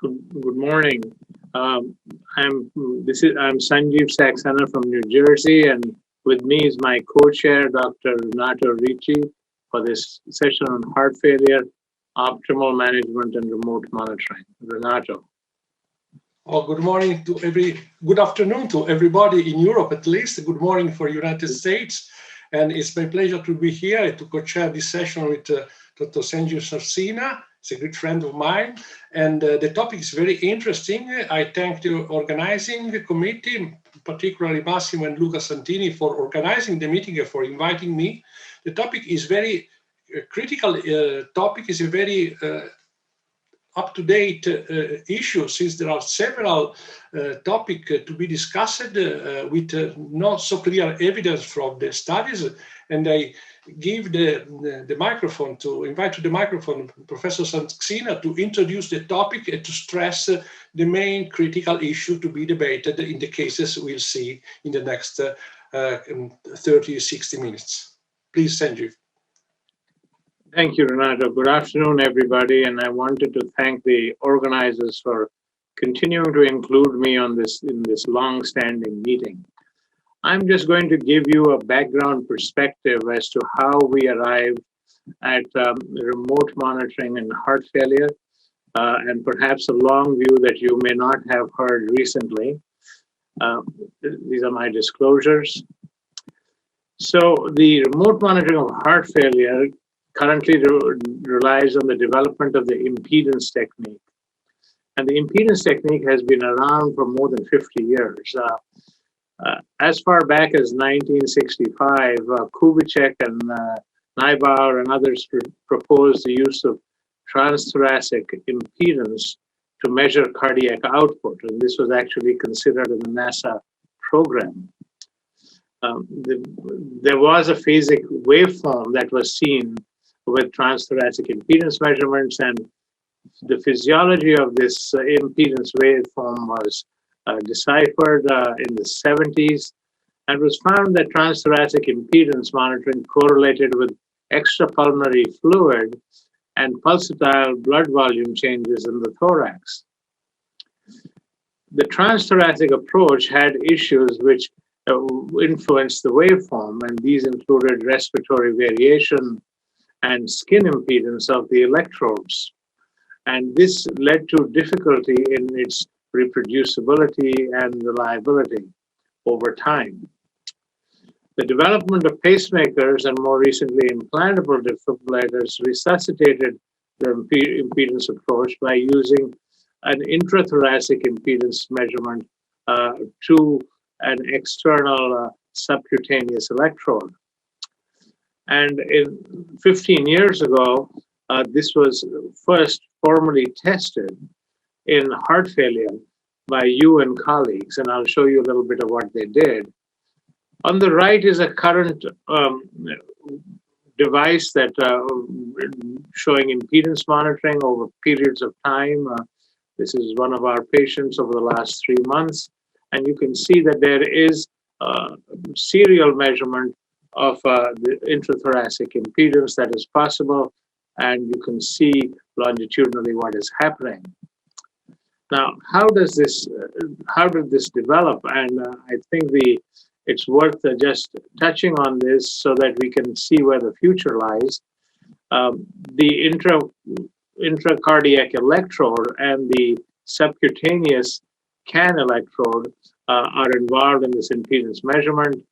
Good morning. I'm Sanjeev Saxena from New Jersey, and with me is my co-chair, Dr. Renato Ricci, for this session on heart failure, optimal management, and remote monitoring. Renato. Oh, good afternoon to everybody in Europe, at least. Good morning for United States. And it's my pleasure to be here to co-chair this session with Dr. Sanjeev Saxena. He's a good friend of mine. And the topic is very interesting. I thank the organizing committee, particularly Massimo and Luca Santini, for organizing the meeting and for inviting me. The topic is very critical. Topic is a very up-to-date issue, since there are several topics to be discussed with not so clear evidence from the studies. And I give the microphone invite to the microphone Professor Saxena to introduce the topic and to stress the main critical issue to be debated in the cases we'll see in the next 30-60 minutes. Please, Sanjeev. Thank you, Renato. Good afternoon, everybody. And I wanted to thank the organizers for continuing to include me in this long-standing meeting. I'm just going to give you a background perspective as to how we arrived at remote monitoring and heart failure, and perhaps a long view that you may not have heard recently. These are my disclosures. So the remote monitoring of heart failure currently relies on the development of the impedance technique. And the impedance technique has been around for more than 50 years. As far back as 1965, Kubitschek and Neubauer and others proposed the use of transthoracic impedance to measure cardiac output. And this was actually considered in the NASA program. There was a phasic waveform that was seen with transthoracic impedance measurements, and the physiology of this impedance waveform was deciphered in the 70s, and was found that transthoracic impedance monitoring correlated with extrapulmonary fluid and pulsatile blood volume changes in the thorax. The transthoracic approach had issues which influenced the waveform, and these included respiratory variation and skin impedance of the electrodes. And this led to difficulty in its reproducibility and reliability over time. The development of pacemakers and more recently implantable defibrillators resuscitated the impedance approach by using an intrathoracic impedance measurement to an external subcutaneous electrode. And 15 years ago, this was first formally tested in heart failure by you and colleagues, and I'll show you a little bit of what they did. On the right is a current device that showing impedance monitoring over periods of time. This is one of our patients over the last 3 months, and you can see that there is serial measurement of the intrathoracic impedance that is possible, and you can see longitudinally what is happening. Now, how did this develop? And I think it's worth just touching on this so that we can see where the future lies. The intracardiac electrode and the subcutaneous CAN electrode are involved in this impedance measurement.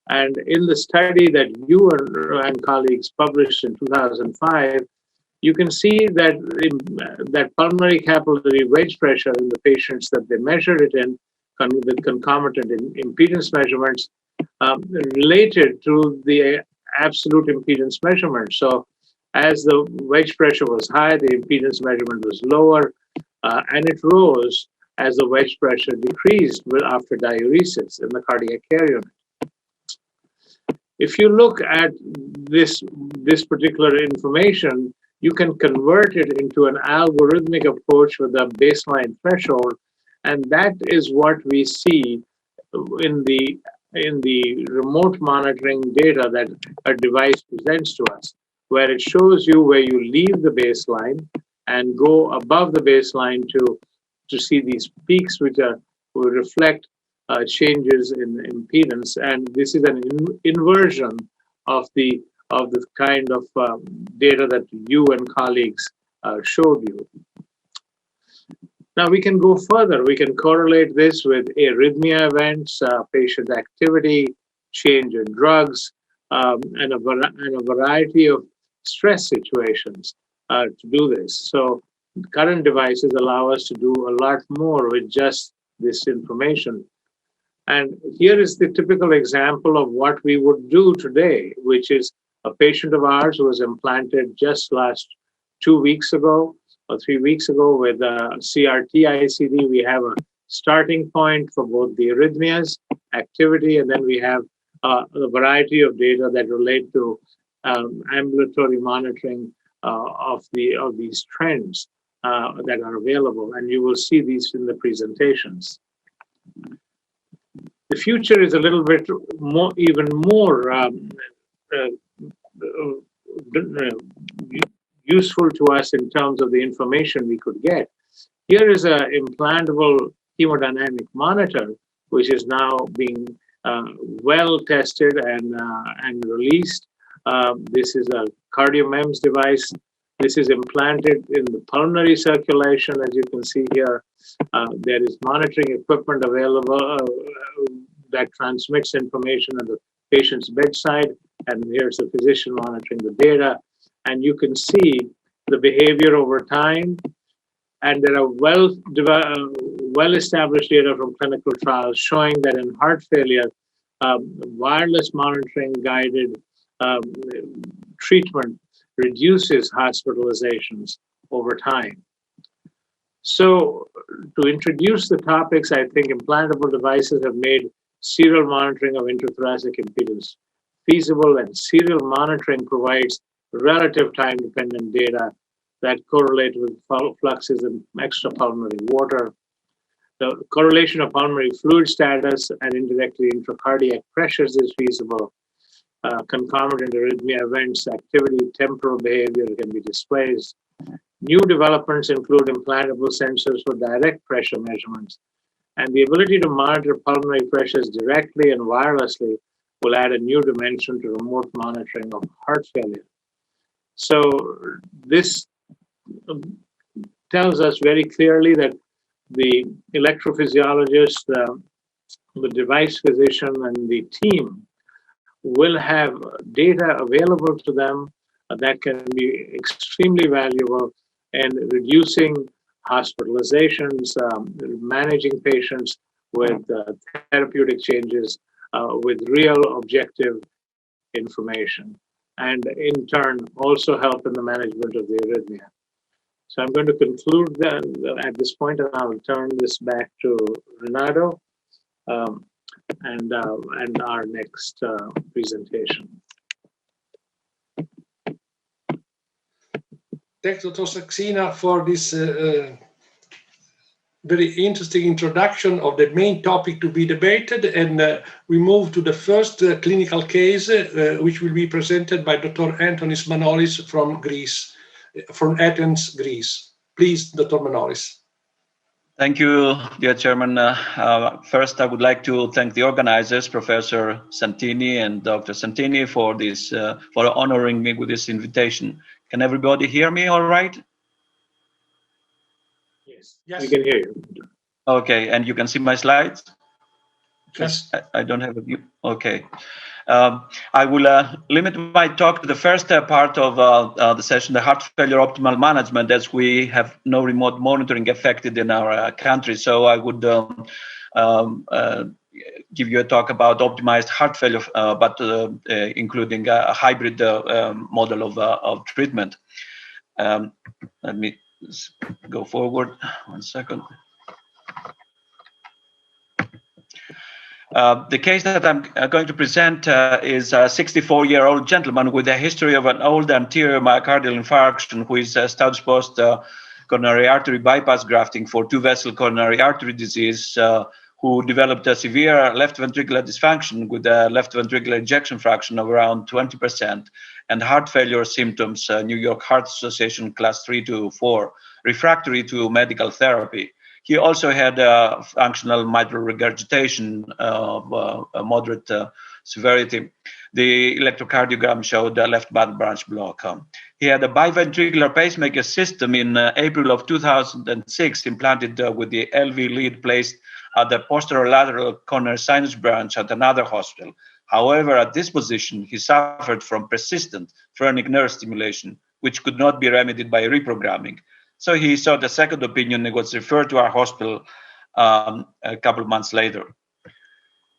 And in the study that you and colleagues published in 2005, you can see that pulmonary capillary wedge pressure in the patients that they measured it in with concomitant impedance measurements related to the absolute impedance measurement. So as the wedge pressure was high, the impedance measurement was lower, and it rose as the wedge pressure decreased after diuresis in the cardiac care unit. If you look at this particular information, you can convert it into an algorithmic approach with a baseline threshold, and that is what we see in the remote monitoring data that a device presents to us, where it shows you where you leave the baseline and go above the baseline to to see these peaks, which will reflect changes in impedance, and this is an inversion of the kind of data that you and colleagues showed you. Now we can go further. We can correlate this with arrhythmia events, patient activity, change in drugs, and a variety of stress situations to do this. So current devices allow us to do a lot more with just this information. And here is the typical example of what we would do today, which is a patient of ours who was implanted just last 2 weeks ago or 3 weeks ago with a CRT ICD. We have a starting point for both the arrhythmias, activity, and then we have a variety of data that relate to ambulatory monitoring of these trends that are available, and you will see these in the presentations. The future is a little bit more, even more useful to us in terms of the information we could get. Here is an implantable hemodynamic monitor, which is now being well tested and released. This is a CardioMEMS device. This is implanted in the pulmonary circulation, as you can see here. There is monitoring equipment available that transmits information at the patient's bedside, and here's the physician monitoring the data. And you can see the behavior over time, and there are well-established data from clinical trials showing that in heart failure, wireless monitoring guided treatment reduces hospitalizations over time. So to introduce the topics, I think implantable devices have made serial monitoring of intrathoracic impedance feasible, and serial monitoring provides relative time-dependent data that correlate with fluxes in extrapulmonary water. The correlation of pulmonary fluid status and indirectly intracardiac pressures is feasible. Concomitant arrhythmia events, activity, temporal behavior can be displayed. New developments include implantable sensors for direct pressure measurements, and the ability to monitor pulmonary pressures directly and wirelessly will add a new dimension to remote monitoring of heart failure. So this tells us very clearly that the electrophysiologist, the device physician, and the team will have data available to them that can be extremely valuable in reducing hospitalizations, managing patients with therapeutic changes, with real objective information, and in turn also help in the management of the arrhythmia. So I'm going to conclude at this point, and I'll turn this back to Renato and our next presentation. Thanks, Dr. Saxena, for this very interesting introduction of the main topic to be debated. And we move to the first clinical case, which will be presented by Dr. Antonis Manolis from Greece, from Athens, Greece. Please, Dr. Manolis. Thank you, dear Chairman. First, I would like to thank the organizers, Professor Santini and Dr. Santini, for this, for honoring me with this invitation. Can everybody hear me all right? Yes, we can hear you. Okay, and you can see my slides? Yes. I don't have a view. Okay. I will limit my talk to the first part of the session, the heart failure optimal management, as we have no remote monitoring affected in our country. So I would give you a talk about optimized heart failure, but including a hybrid model of treatment. Let me go forward 1 second. The case that I'm going to present is a 64-year-old gentleman with a history of an old anterior myocardial infarction who is status post coronary artery bypass grafting for 2-vessel coronary artery disease, who developed a severe left ventricular dysfunction with a left ventricular ejection fraction of around 20% and heart failure symptoms, New York Heart Association class 3 to 4, refractory to medical therapy. He also had functional mitral regurgitation of moderate severity. The electrocardiogram showed a left band branch block. He had a biventricular pacemaker system in April of 2006, implanted with the LV lead placed at the posterolateral coronary sinus branch at another hospital. However, at this position, he suffered from persistent phrenic nerve stimulation, which could not be remedied by reprogramming. So he sought a second opinion and was referred to our hospital a couple of months later.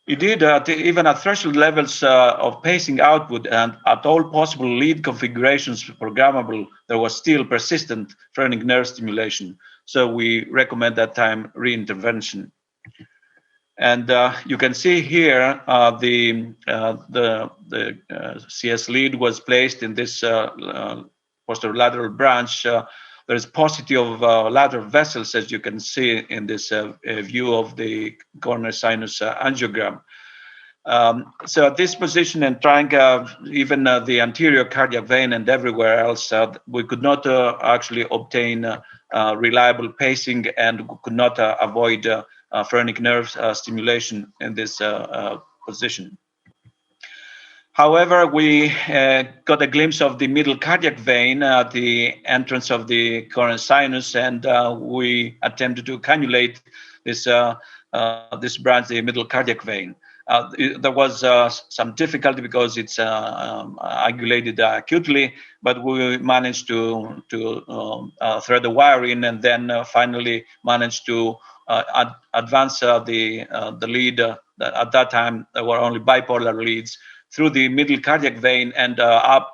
Indeed, even at threshold levels of pacing output and at all possible lead configurations programmable, there was still persistent phrenic nerve stimulation. So we recommend that time reintervention. And you can see here the CS lead was placed in this posterolateral branch. There is paucity of lateral vessels, as you can see in this view of the coronary sinus angiogram. So at this position and trying even the anterior cardiac vein and everywhere else, we could not actually obtain reliable pacing and could not avoid phrenic nerve stimulation in this position. However, we got a glimpse of the middle cardiac vein at the entrance of the coronary sinus, and we attempted to cannulate this branch, the middle cardiac vein. There was some difficulty because it's angulated acutely, but we managed to thread the wire in, and then finally managed to advance the lead. At that time, there were only bipolar leads through the middle cardiac vein and up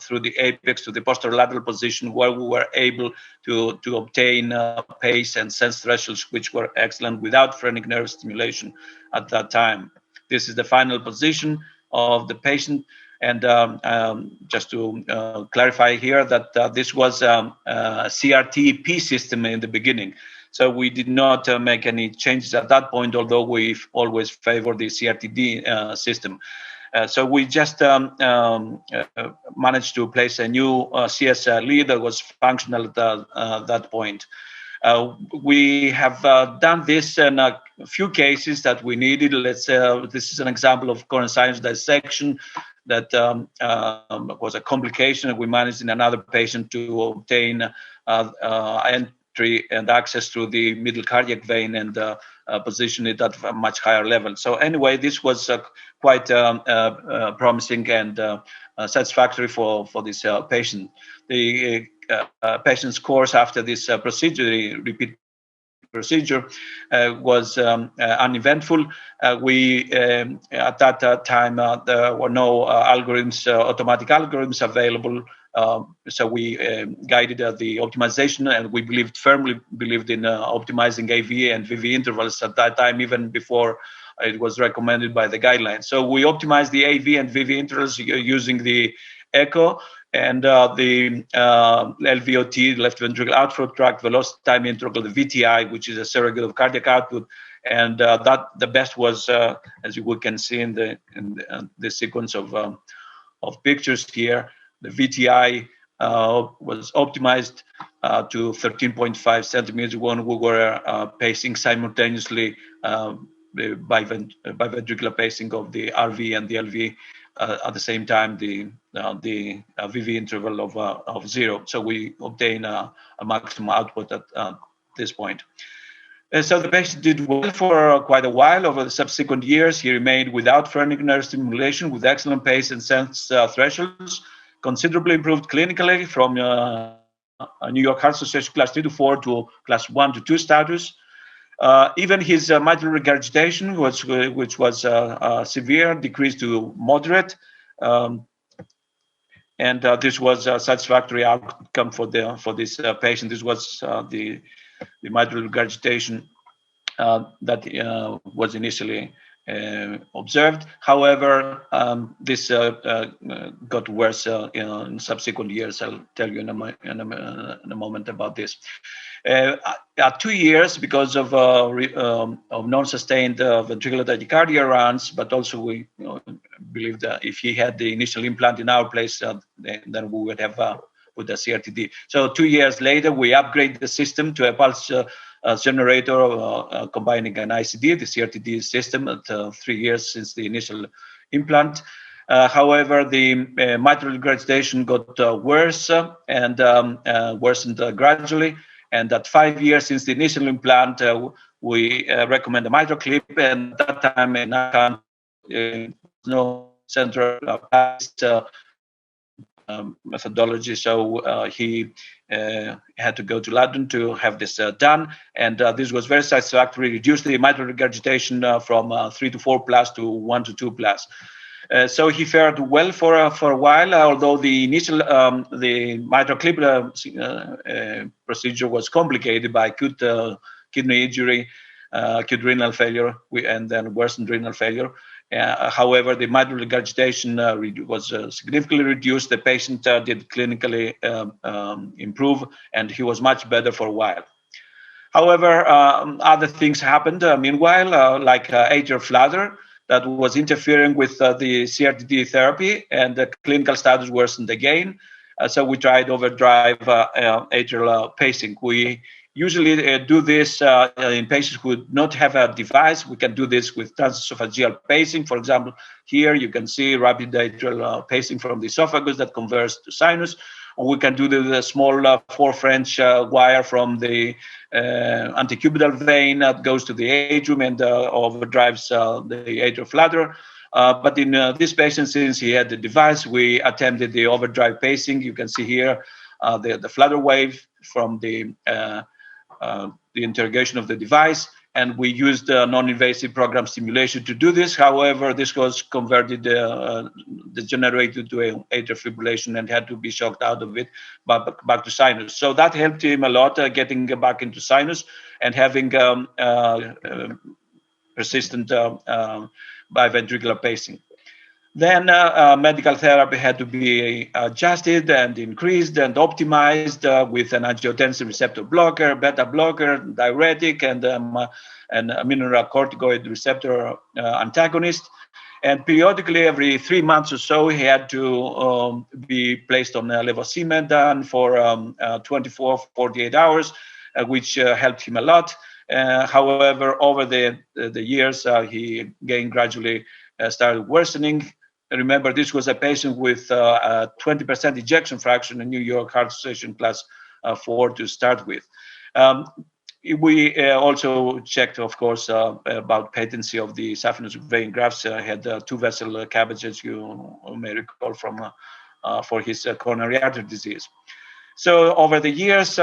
through the apex to the posterolateral position, where we were able to obtain pace and sense thresholds, which were excellent without phrenic nerve stimulation at that time. This is the final position of the patient. And just to clarify here that this was a CRT-P system in the beginning. So we did not make any changes at that point, although we always favor the CRT-D system. So we just managed to place a new CS lead that was functional at that point. We have done this in a few cases that we needed. This is an example of coronary sinus dissection that was a complication. We managed in another patient to obtain entry and access to the middle cardiac vein and position it at a much higher level. So anyway, this was quite promising and satisfactory for this patient. The patient's course after this procedure, the repeat procedure, was uneventful. We at that time there were no automatic algorithms available. So we guided the optimization, and we firmly believed in optimizing AV and VV intervals at that time, even before it was recommended by the guidelines. So we optimized the AV and VV intervals using the echo and the LVOT, left ventricular outflow tract velocity time interval, the VTI, which is a surrogate of cardiac output. And that the best was, as we can see in the sequence of pictures here, the VTI was optimized to 13.5 centimeters when we were pacing simultaneously the biventricular pacing of the RV and the LV at the same time, the VV interval of 0. So we obtain a maximum output at this point. So the patient did well for quite a while. Over the subsequent years, he remained without phrenic nerve stimulation with excellent pace and sense thresholds, considerably improved clinically from a New York Heart Association class 3 to 4 to class 1 to 2 status. Even his mitral regurgitation, which was severe, decreased to moderate. And this was a satisfactory outcome for this patient. This was the mitral regurgitation that was initially observed. However, this got worse in subsequent years. I'll tell you in a moment about this. At 2 years, because of non-sustained ventricular tachycardia runs, but also we believe that if he had the initial implant in our place, then we would have with the CRT-D. So 2 years later, we upgrade the system to a pulse generator combining an ICD, the CRTD system, at 3 years since the initial implant. However, the mitral regurgitation got worse and worsened gradually. And at 5 years since the initial implant, we recommend a mitral clip. And at that time, in our country, no central methodology, so he had to go to London to have this done, and this was very satisfactory. Reduced the mitral regurgitation from 3 to 4 plus to 1 to 2 plus. So he fared well for a while, although the initial the mitral clip procedure was complicated by acute kidney injury, acute renal failure, and then worsened renal failure. However, the mitral regurgitation was significantly reduced. The patient did clinically improve, and he was much better for a while. However, other things happened meanwhile, like atrial flutter that was interfering with the CRTD therapy, and the clinical status worsened again. So we tried overdrive atrial pacing. We usually do this in patients who do not have a device. We can do this with transesophageal pacing. For example, here you can see rapid atrial pacing from the esophagus that converts to sinus. Or we can do the small 4 French wire from the antecubital vein that goes to the atrium and overdrives the atrial flutter. But in this patient, since he had the device, we attempted the overdrive pacing. You can see here the flutter wave from the interrogation of the device, and we used non-invasive program stimulation to do this. However, this was converted, degenerated to atrial fibrillation and had to be shocked out of it back to sinus. So that helped him a lot, getting back into sinus and having persistent biventricular pacing. Then medical therapy had to be adjusted and increased and optimized with an angiotensin receptor blocker, beta blocker, diuretic, and a mineralocorticoid receptor antagonist. And periodically, every 3 months or so, he had to be placed on levosimendan for 24, 48 hours, which helped him a lot. However, over the years, he again gradually started worsening. Remember, this was a patient with a 20% ejection fraction in New York Heart Association class 4 to start with. We also checked, of course, about patency of the saphenous vein grafts. Had 2 vessel CABG, as you may recall, from for his coronary artery disease. So over the years,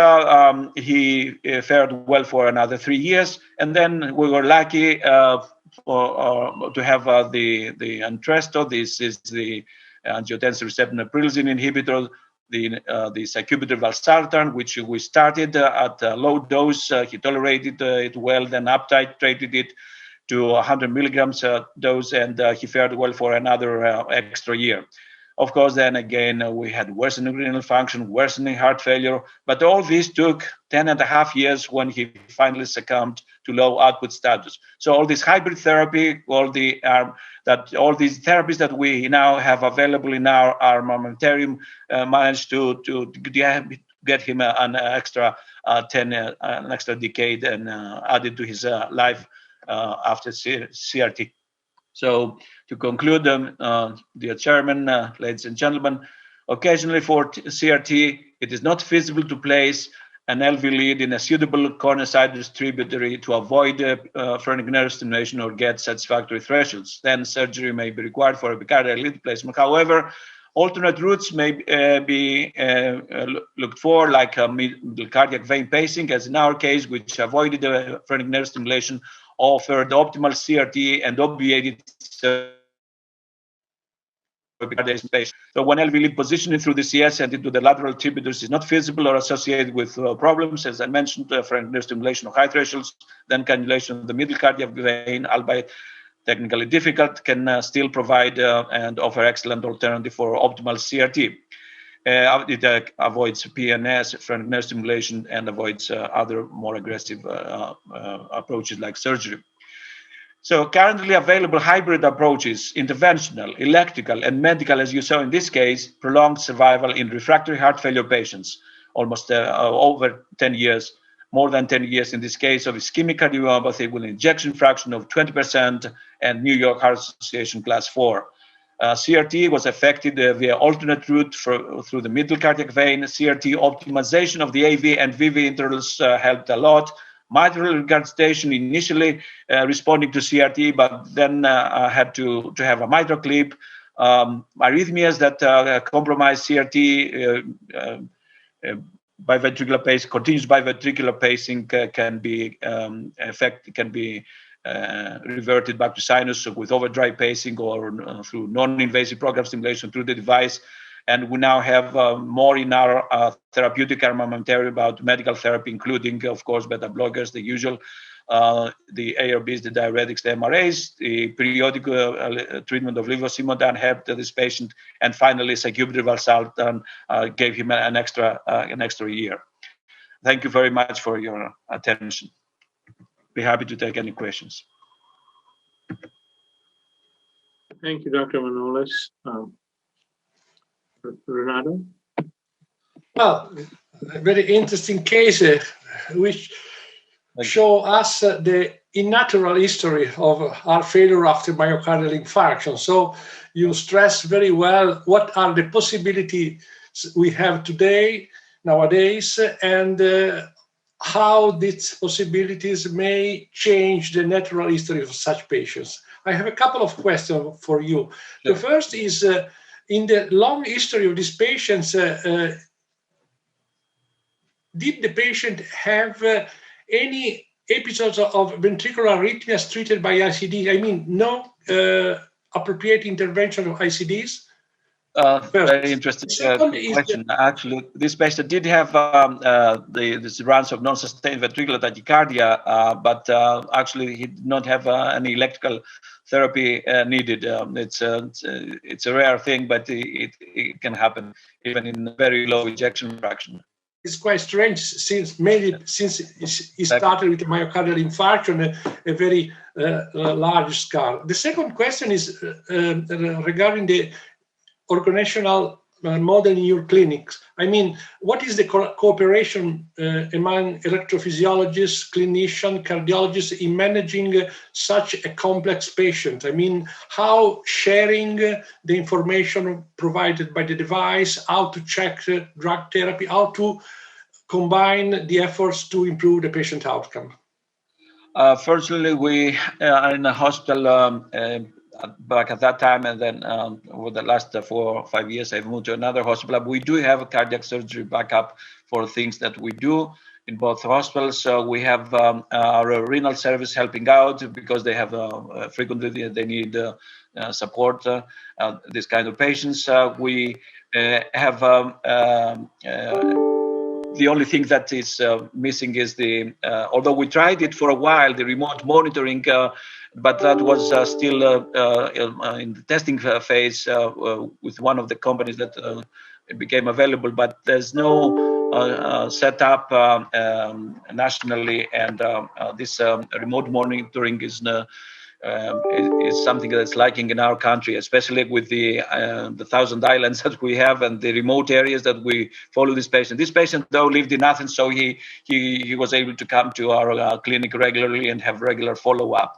he fared well for another 3 years, and then we were lucky to have the Entresto. This is the angiotensin receptor neprilysin inhibitor, the sacubitril valsartan, which we started at a low dose. He tolerated it well, then up-titrated it to 100 milligrams dose, and he fared well for another extra year. Of course, then again, we had worsening renal function, worsening heart failure, but all this took 10.5 years when he finally succumbed to low output status. So all this hybrid therapy, all these therapies that we now have available in our armamentarium managed to get him an extra an extra decade and added to his life after CRT. So to conclude, dear Chairman, ladies and gentlemen, occasionally for CRT, it is not feasible to place an LV lead in a suitable corner-sided tributary to avoid phrenic nerve stimulation or get satisfactory thresholds. Then surgery may be required for epicardial lead placement. However, alternate routes may be looked for, like middle cardiac vein pacing, as in our case, which avoided the phrenic nerve stimulation, offered optimal CRT and obviated so when LV lead positioning through the CS and into the lateral tributaries is not feasible or associated with problems, as I mentioned, phrenic nerve stimulation of high thresholds, then cannulation of the middle cardiac vein, albeit technically difficult, can still provide and offer excellent alternative for optimal CRT. It avoids PNS, phrenic nerve stimulation, and avoids other more aggressive approaches like surgery. So currently available hybrid approaches, interventional, electrical, and medical, as you saw in this case, prolonged survival in refractory heart failure patients, almost over 10 years, more than 10 years in this case of ischemic cardiomyopathy with an ejection fraction of 20% and New York Heart Association class 4. CRT was affected via alternate route through the middle cardiac vein. CRT optimization of the AV and VV intervals helped a lot. Mitral regurgitation initially responding to CRT, but then had to have a mitral clip. Arrhythmias that compromise CRT, biventricular pacing, continuous biventricular pacing can be reverted back to sinus with overdrive pacing or through non-invasive program stimulation through the device. And we now have more in our therapeutic armamentarium about medical therapy, including, of course, beta blockers, the usual, the ARBs, the diuretics, the MRAs, the periodic treatment of levosimendan helped this patient, and finally, sacubitril/valsartan gave him an extra year. Thank you very much for your attention. Be happy to take any questions. Thank you, Dr. Manolis. Renato? Well, a very interesting case which show us the unnatural history of heart failure after myocardial infarction. So you stress very well what are the possibilities we have nowadays, and how these possibilities may change the natural history of such patients. I have a couple of questions for you. Sure. The first is, in the long history of these patients, did the patient have any episodes of ventricular arrhythmias treated by ICD? I mean, no appropriate intervention of ICDs? Very interesting question. Actually, this patient did have the runs of non-sustained ventricular tachycardia, but actually he did not have any electrical therapy needed. It's a rare thing, but it can happen even in very low ejection fraction. It's quite strange since he started with myocardial infarction, a very large scar. The second question is regarding the organizational model in your clinics. I mean, what is the cooperation among electrophysiologists, clinicians, cardiologists in managing such a complex patient? I mean, how sharing the information provided by the device, how to check drug therapy, how to combine the efforts to improve the patient outcome? Fortunately, we are in a hospital back at that time, and then over the last 4 or 5 years, I've moved to another hospital. We do have a cardiac surgery backup for things that we do in both hospitals. So we have our renal service helping out because they have frequently they need support. This kind of patients. We have the only thing that is missing is the, although we tried it for a while, the remote monitoring, but that was still in the testing phase with one of the companies that became available, but there's no setup nationally, and this remote monitoring is something that's lacking in our country, especially with the 1,000 islands that we have and the remote areas that we follow this patient. This patient, though, lived in Athens, so he was able to come to our clinic regularly and have regular follow-up.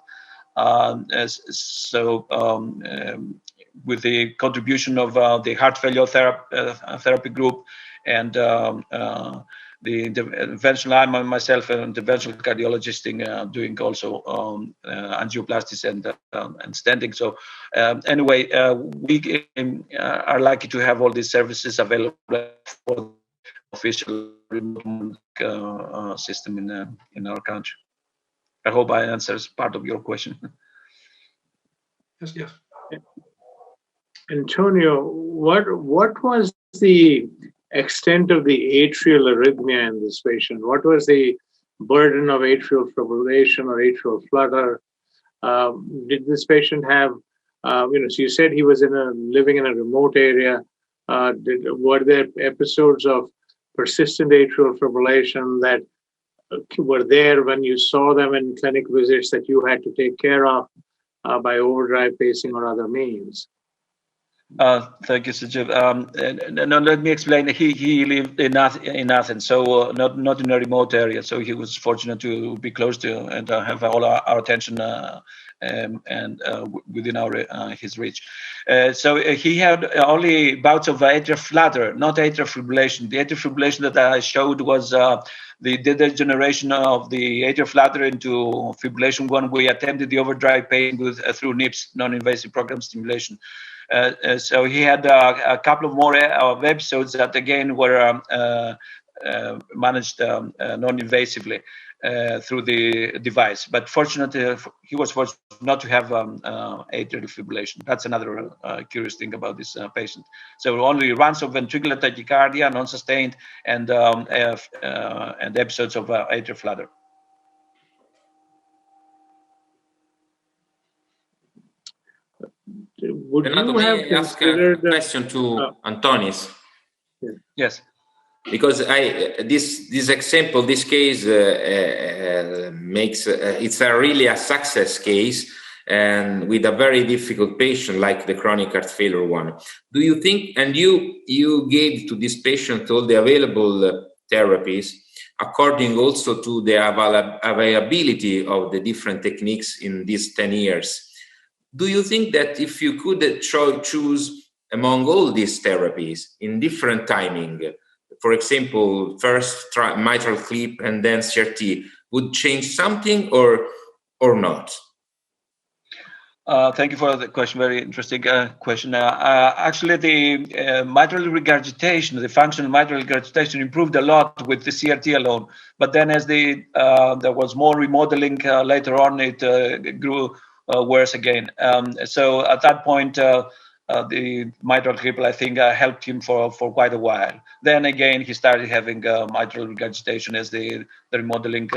With the contribution of the heart failure therapy group and the interventional, I'm myself an interventional cardiologist doing also angioplasties and stenting. So anyway, we are lucky to have all these services available for the official remote system in our country. I hope I answers part of your question. Yes. Antonio, what was the extent of the atrial arrhythmia in this patient? What was the burden of atrial fibrillation or atrial flutter? Did this patient have, so you said he was living in a remote area. Were there episodes of persistent atrial fibrillation that were there when you saw them in clinic visits that you had to take care of by overdrive pacing or other means? Thank you, Sajid. No, let me explain. He lived in Athens, so not in a remote area. So he was fortunate to be close to and have all our attention within his reach. So he had only bouts of atrial flutter, not atrial fibrillation. The atrial fibrillation that I showed was the degeneration of the atrial flutter into fibrillation when we attempted the overdrive pacing through NIPS, non-invasive program stimulation. So he had a couple of more episodes that again were managed non-invasively through the device. But fortunately, he was fortunate not to have atrial fibrillation. That's another curious thing about this patient. So only runs of ventricular tachycardia, non-sustained, and episodes of atrial flutter. Would Renato, you have may I ask a considered question to Antonis? Yes. Because this example, this case makes it's a really a success case, and with a very difficult patient like the chronic heart failure one. Do you think, and you gave to this patient all the available therapies, according also to the availability of the different techniques in these 10 years? Do you think that if you could choose among all these therapies in different timing, for example, first mitral clip and then CRT, would change something or not? Thank you for the question. Very interesting question. Actually, the mitral regurgitation, the functional mitral regurgitation, improved a lot with the CRT alone. But then, as there was more remodeling later on, it grew worse again. So at that point, the mitral clip, I think, helped him for quite a while. Then again, he started having mitral regurgitation as the remodeling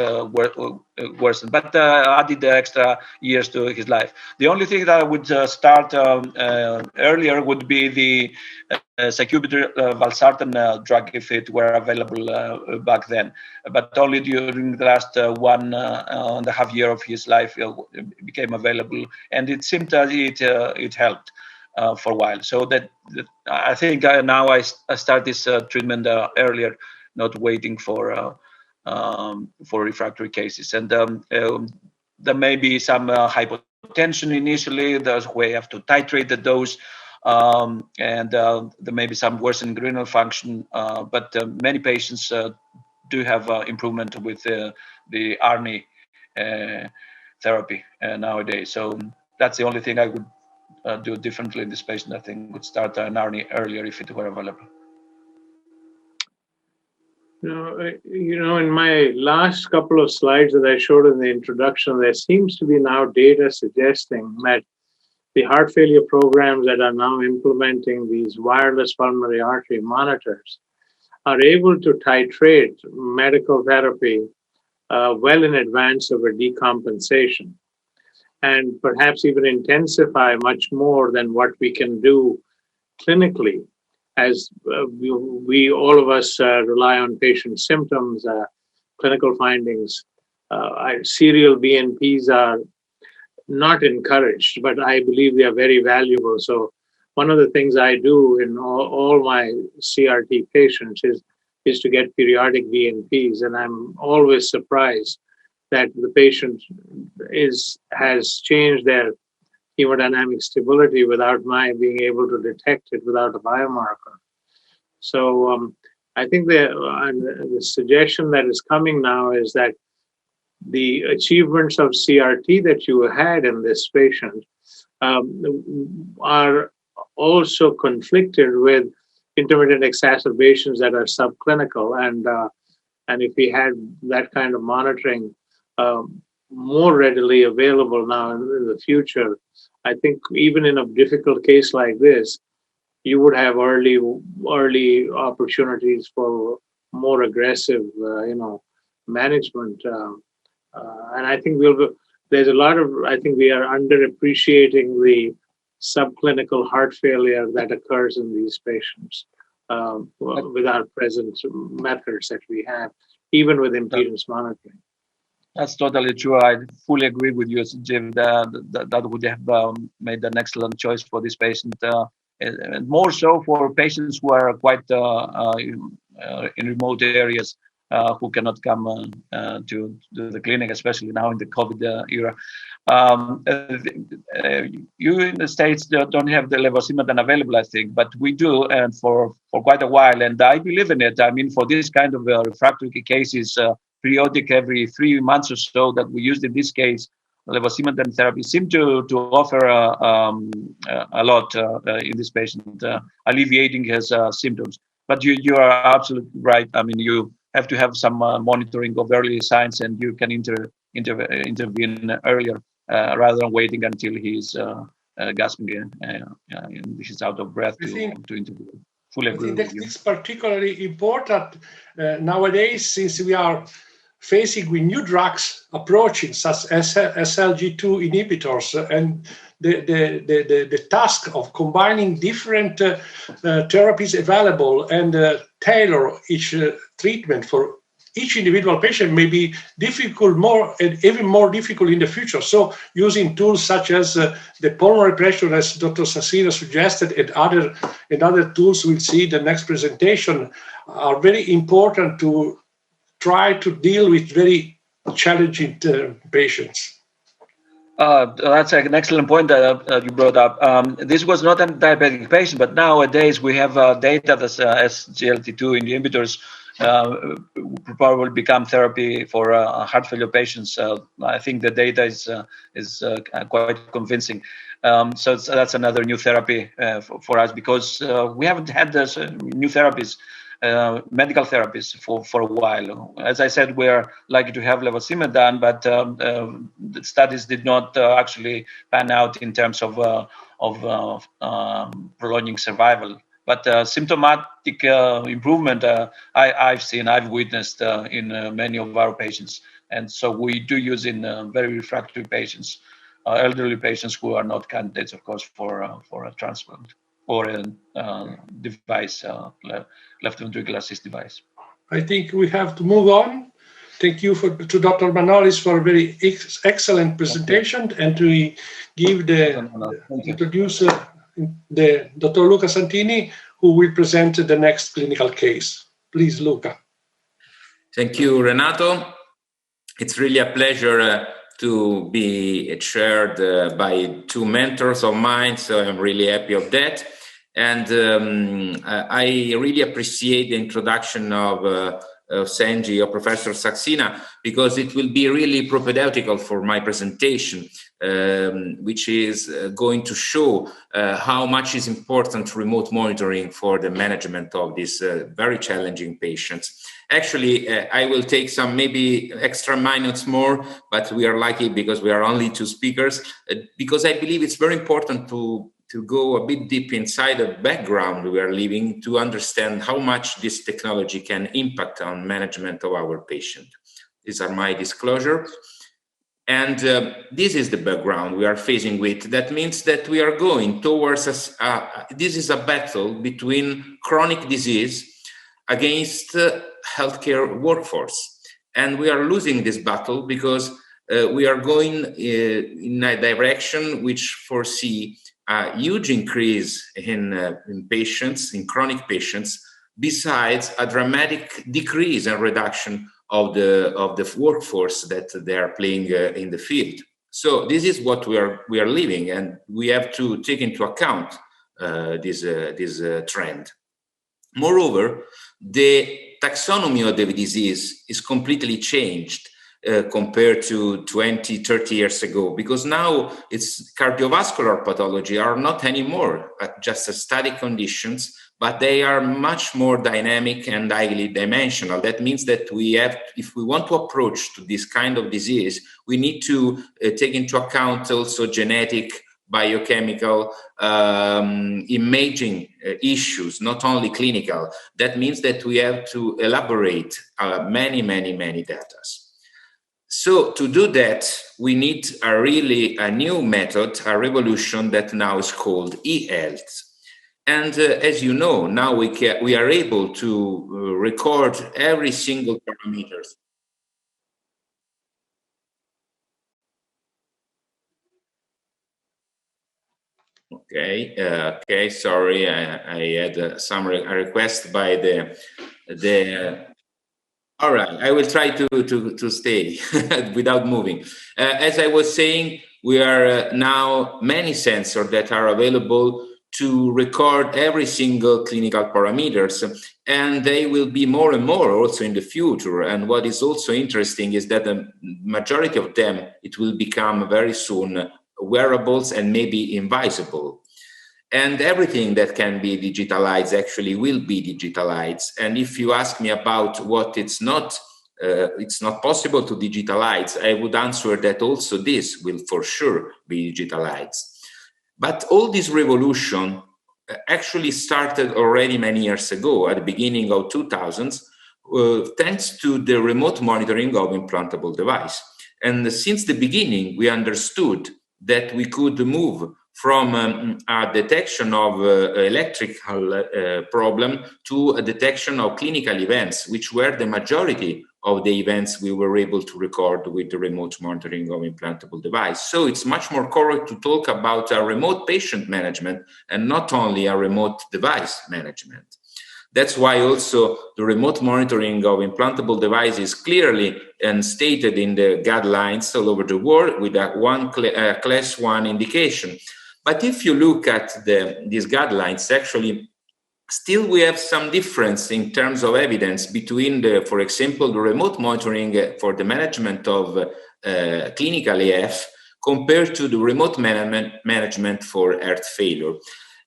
worsened, but added extra years to his life. The only thing that I would start earlier would be the sacubitril valsartan drug if it were available back then, but only during the last 1.5 years of his life it became available, and it seemed that it helped for a while. So that I think now I start this treatment earlier, not waiting for refractory cases. And there may be some hypotension initially. There's where you have to titrate the dose. And there may be some worsening renal function, but many patients do have improvement with the ARNI therapy nowadays. So that's the only thing I would do differently in this patient. I think would start an ARNI earlier if it were available. In my last couple of slides that I showed in the introduction, there seems to be now data suggesting that the heart failure programs that are now implementing these wireless pulmonary artery monitors are able to titrate medical therapy well in advance of a decompensation, and perhaps even intensify much more than what we can do clinically, as we all of us rely on patient symptoms, clinical findings. Serial BNPs are not encouraged, but I believe they are very valuable. So one of the things I do in all my CRT patients is to get periodic BNPs, and I'm always surprised that the patient has changed their hemodynamic stability without my being able to detect it without a biomarker. So I think the suggestion that is coming now is that the achievements of CRT that you had in this patient are also conflicted with intermittent exacerbations that are subclinical, and if we had that kind of monitoring more readily available now in the future, I think even in a difficult case like this, you would have early opportunities for more aggressive, management. And I think there's a lot of, I think we are underappreciating the subclinical heart failure that occurs in these patients with our present methods that we have, even with impedance monitoring. That's totally true. I fully agree with you, Jim. That would have made an excellent choice for this patient. and more so for patients who are quite in remote areas who cannot come to the clinic, especially now in the COVID era. Um, uh, you in the States don't have the levosimendan available, I think, but we do, and for quite a while. And I believe in it. I mean, for this kind of refractory cases, periodic every 3 months or so that we used in this case, levosimendan therapy seem to offer a lot in this patient, alleviating his symptoms. But you are absolutely right. I mean, you have to have some monitoring of early signs, and you can intervene earlier rather than waiting until he's gasping and he's out of breath to intervene. Fully I agree think with that you. it's particularly important nowadays, since we are facing with new drugs approaching, such as SLG2 inhibitors, and the task of combining different therapies available and tailor each treatment for each individual patient may be difficult, more and even more difficult in the future. So using tools such as the pulmonary pressure, as Dr. Sassina suggested, and other tools we'll see in the next presentation, are very important to try to deal with very challenging patients. That's an excellent point that you brought up. This was not a diabetic patient, but nowadays we have data that SGLT2 inhibitors probably become therapy for heart failure patients. I think the data is quite convincing. So that's another new therapy for us, because we haven't had this new therapies. Medical therapies for a while. As I said, we're likely to have levosimendan, but the studies did not actually pan out in terms of prolonging survival. But symptomatic improvement I've witnessed in many of our patients, and so we do use in very refractory patients, elderly patients who are not candidates, of course, for a transplant or a device, left ventricular assist device. I think we have to move on. Thank you to Dr. Manolis for a very excellent presentation, and to give introduce the Dr. Luca Santini, who will present the next clinical case. Please, Luca. Thank you, Renato. It's really a pleasure to be chaired by two mentors of mine, so I'm really happy of that. And I really appreciate the introduction of Senji or Professor Saxena, because it will be really propedeutical for my presentation, which is going to show how much is important remote monitoring for the management of these very challenging patients. Actually, I will take some maybe extra minutes more, but we are lucky because we are only two speakers, because I believe it's very important to go a bit deep inside the background we are living to understand how much this technology can impact on management of our patient. These are my disclosures. And this is the background we are facing with. That means that we are going towards, this is a battle between chronic disease against healthcare workforce. And we are losing this battle because we are going in a direction which foresee a huge increase in patients, in chronic patients, besides a dramatic decrease and reduction of the workforce that they are playing in the field. So this is what we are living, and we have to take into account this trend. Moreover, the taxonomy of the disease is completely changed compared to 20, 30 years ago, because now it's cardiovascular pathology are not anymore just static conditions, but they are much more dynamic and highly dimensional. That means that we have, if we want to approach to this kind of disease, we need to take into account also genetic, biochemical, imaging issues, not only clinical. That means that we have to elaborate many data. So to do that, we need a new method, a revolution that now is called e-health. And as you know, now we are able to record every single parameters. Okay, sorry, I had some request by the. All right, I will try to stay without moving. As I was saying, we are now many sensors that are available to record every single clinical parameters, and they will be more and more also in the future. And what is also interesting is that the majority of them, it will become very soon wearables and maybe invisible. And everything that can be digitalized actually will be digitalized. And if you ask me about what it's not possible to digitalize, I would answer that also this will for sure be digitalized. But all this revolution actually started already many years ago, at the beginning of 2000s, thanks to the remote monitoring of implantable device. And since the beginning, we understood that we could move from a detection of electrical problem to a detection of clinical events, which were the majority of the events we were able to record with the remote monitoring of implantable device. So it's much more correct to talk about a remote patient management and not only a remote device management. That's why also the remote monitoring of implantable devices clearly and stated in the guidelines all over the world with a class 1 indication. But if you look at these guidelines, actually, still we have some difference in terms of evidence between, for example, the remote monitoring for the management of clinical AF compared to the remote management for heart failure.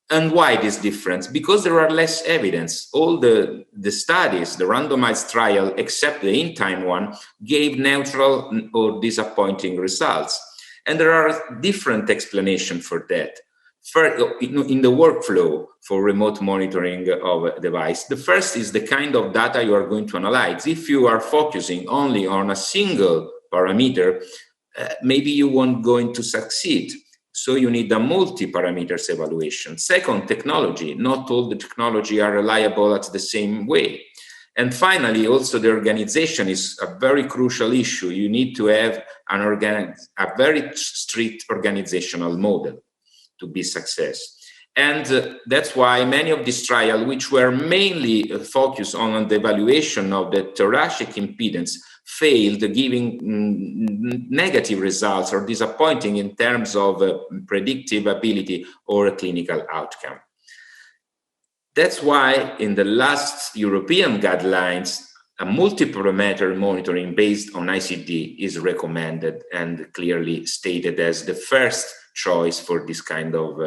And why this difference? Because there are less evidence. All the studies, the randomized trial, except the in-time one, gave neutral or disappointing results. And there are different explanations for that. First, in the workflow for remote monitoring of a device, the first is the kind of data you are going to analyze. If you are focusing only on a single parameter, maybe you won't going to succeed. So you need a multi-parameters evaluation. Second, technology. Not all the technology are reliable at the same way. And finally, also the organization is a very crucial issue. You need to have a very strict organizational model to be success. And that's why many of these trials, which were mainly focused on the evaluation of the thoracic impedance, failed, giving negative results or disappointing in terms of predictive ability or a clinical outcome. That's why in the last European guidelines, a multi-parameter monitoring based on ICD is recommended and clearly stated as the first choice for this kind of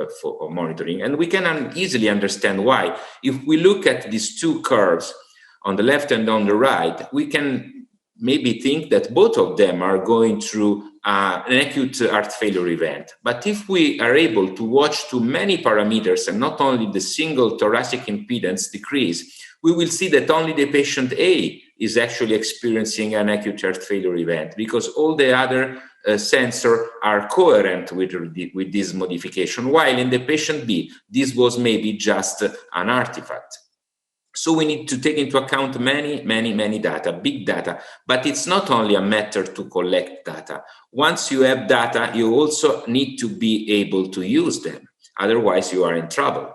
monitoring. And we can easily understand why. If we look at these two curves on the left and on the right, we can maybe think that both of them are going through an acute heart failure event. But if we are able to watch too many parameters and not only the single thoracic impedance decrease, we will see that only the patient A is actually experiencing an acute heart failure event, because all the other sensors are coherent with this modification, while in the patient B, this was maybe just an artifact. So we need to take into account many data, big data, but it's not only a matter to collect data. Once you have data, you also need to be able to use them. Otherwise, you are in trouble.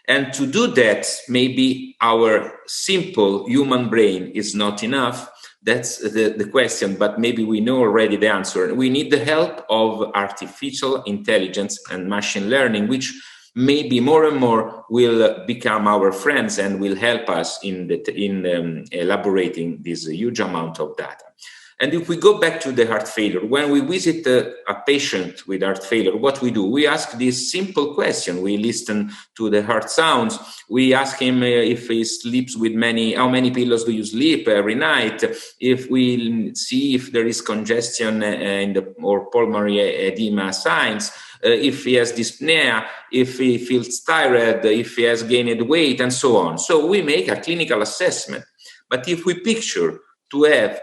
And to do that, maybe our simple human brain is not enough. That's the question, but maybe we know already the answer. We need the help of artificial intelligence and machine learning, which maybe more and more will become our friends and will help us in elaborating this huge amount of data. And if we go back to the heart failure, when we visit a patient with heart failure, what we do? We ask this simple question. We listen to the heart sounds. We ask him if he sleeps with how many pillows do you sleep every night? If we see if there is congestion or pulmonary edema signs, if he has dyspnea, if he feels tired, if he has gained weight, and so on. So we make a clinical assessment. But if we picture to have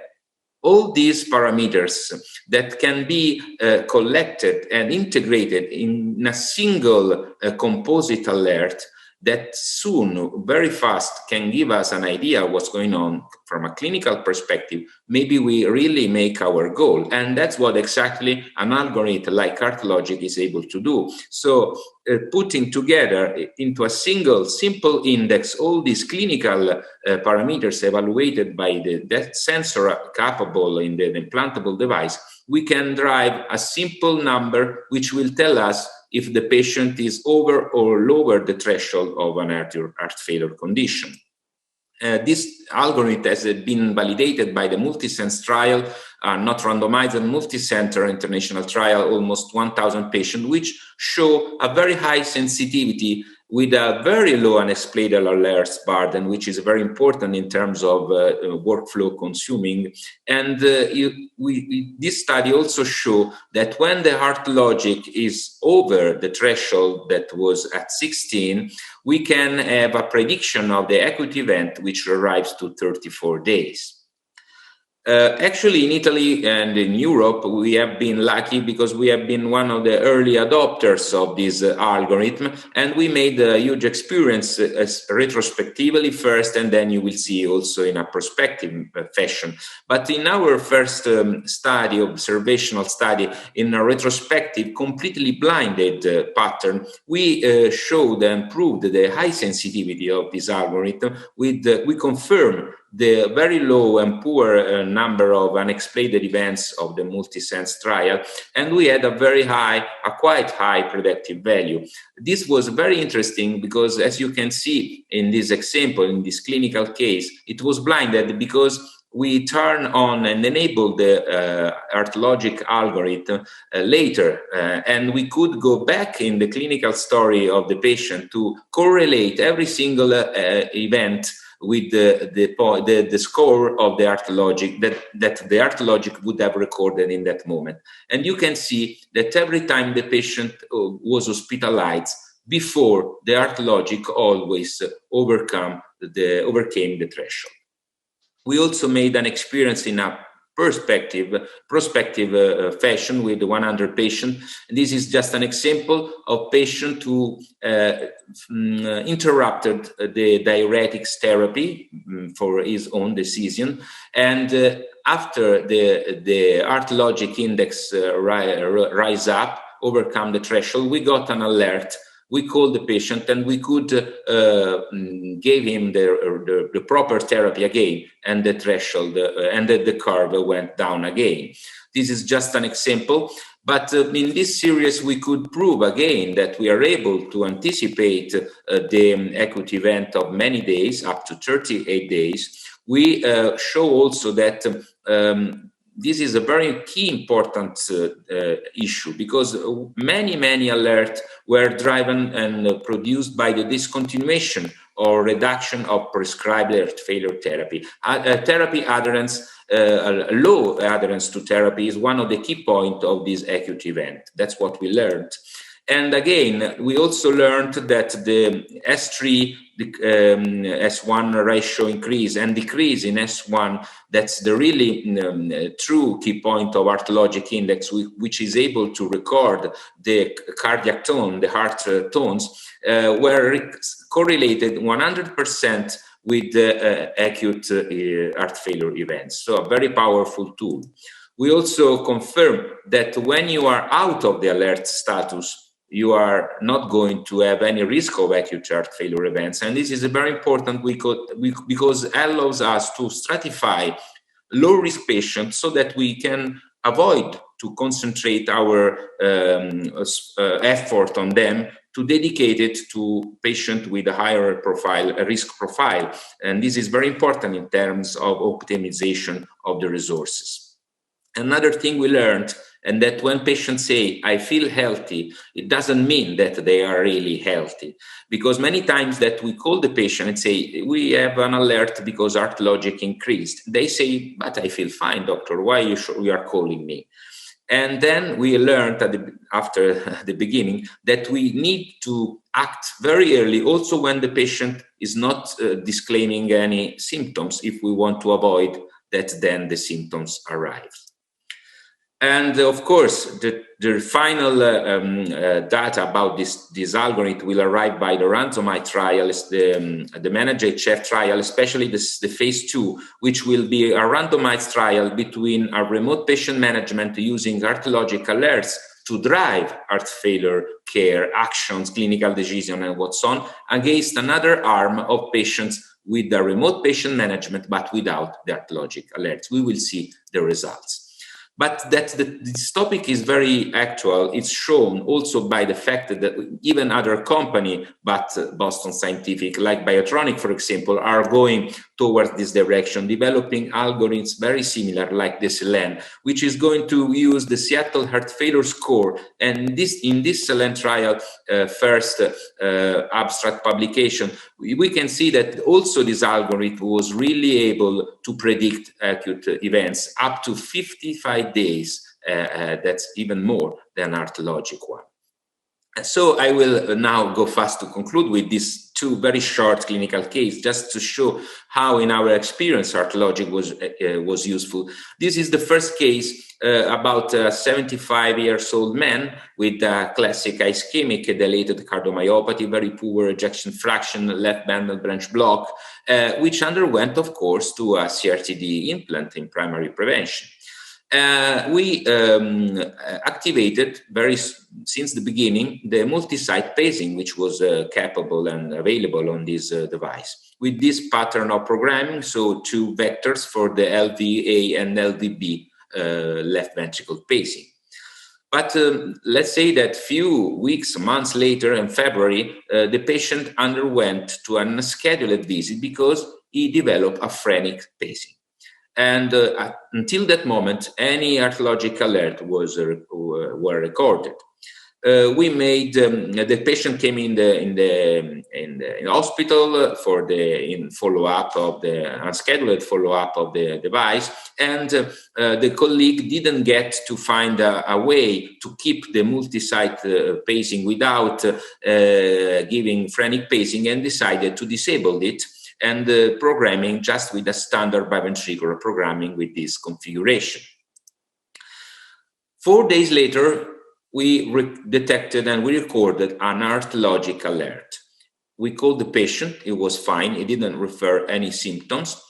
all these parameters that can be collected and integrated in a single composite alert, that soon, very fast, can give us an idea of what's going on from a clinical perspective, maybe we really make our goal. And that's what exactly an algorithm like HeartLogic is able to do. So putting together into a single simple index all these clinical parameters evaluated by that sensor capable in the implantable device, we can drive a simple number which will tell us if the patient is over or lower the threshold of an heart failure condition. This algorithm has been validated by the Multisense trial, not randomized, and multi-center international trial, almost 1,000 patients, which show a very high sensitivity with a very low unexplained alerts burden, which is very important in terms of workflow consuming. And this study also show that when the HeartLogic is over the threshold that was at 16, we can have a prediction of the acute event, which arrives to 34 days. Actually, in Italy and in Europe, we have been lucky because we have been one of the early adopters of this algorithm, and we made a huge experience retrospectively first, and then you will see also in a prospective fashion. But in our first study, observational study, in a retrospective, completely blinded pattern, we showed and proved the high sensitivity of this algorithm. We confirm the very low and poor number of unexplained events of the Multisense trial, and we had a quite high predictive value. This was very interesting because, as you can see in this example, in this clinical case, it was blinded because we turn on and enable the HeartLogic algorithm later, and we could go back in the clinical story of the patient to correlate every single event with the score of the HeartLogic that the HeartLogic would have recorded in that moment. And you can see that every time the patient was hospitalized, before the HeartLogic always overcame the threshold. We also made an experience in a prospective fashion with 100 patients. This is just an example of patient who interrupted the diuretics therapy for his own decision, and after the HeartLogic index rise up, overcome the threshold, we got an alert. We called the patient and we could give him the proper therapy again, and the threshold and the curve went down again. This is just an example, but in this series we could prove again that we are able to anticipate the acute event of many days, up to 38 days. We show also that this is a very key important issue, because many alerts were driven and produced by the discontinuation or reduction of prescribed heart failure therapy. Therapy adherence, low adherence to therapy is one of the key points of this acute event. That's what we learned. And again, we also learned that the S3, S1 ratio increase and decrease in S1, that's the really true key point of HeartLogic index, which is able to record the cardiac tone, the heart tones, were correlated 100% with the acute heart failure events. So a very powerful tool. We also confirm that when you are out of the alert status, you are not going to have any risk of acute heart failure events. And this is very important because it allows us to stratify low-risk patients so that we can avoid to concentrate our effort on them, to dedicate it to patients with a higher risk profile. And this is very important in terms of optimization of the resources. Another thing we learned, and that when patients say, I feel healthy, it doesn't mean that they are really healthy. Because many times that we call the patient and say, we have an alert because HeartLogic increased. They say, but I feel fine, doctor, why you are calling me? And then we learned after the beginning that we need to act very early, also when the patient is not disclaiming any symptoms, if we want to avoid that then the symptoms arrive. And of course, the final data about this algorithm will arrive by the randomized trials, the MANAGE-HF trial, especially the phase 2, which will be a randomized trial between a remote patient management using heartologic alerts to drive heart failure care, actions, clinical decision, and what's on, against another arm of patients with the remote patient management, but without the heartologic alerts. We will see the results. But that this topic is very actual. It's shown also by the fact that even other company, but Boston Scientific, like Biotronic, for example, are going towards this direction, developing algorithms very similar, like the SELEN, which is going to use the Seattle Heart Failure Score. And in this SELEN trial, first abstract publication, we can see that also this algorithm was really able to predict acute events up to 55 days. That's even more than heartologic one. So I will now go fast to conclude with these two very short clinical cases, just to show how, in our experience, heartologic was useful. This is the first case about a 75-year-old man with a classic ischemic dilated cardiomyopathy, very poor ejection fraction, left bundle branch block, which underwent, of course, to a CRTD implant in primary prevention. We activated since the beginning the multi-site pacing, which was capable and available on this device, with this pattern of programming. So 2 vectors for the LVA and LVB left ventricle pacing. But let's say that few weeks, months later, in February, the patient underwent to an unscheduled visit because he developed a phrenic pacing. And until that moment, any heartologic alert were recorded. We made the patient came in the hospital for the follow-up of the unscheduled follow-up of the device, and the colleague didn't get to find a way to keep the multi-site pacing without giving phrenic pacing, and decided to disable it, and programming just with a standard biventricular programming with this configuration. 4 days later, we detected and we recorded an heartologic alert. We called the patient, it was fine, he didn't refer any symptoms,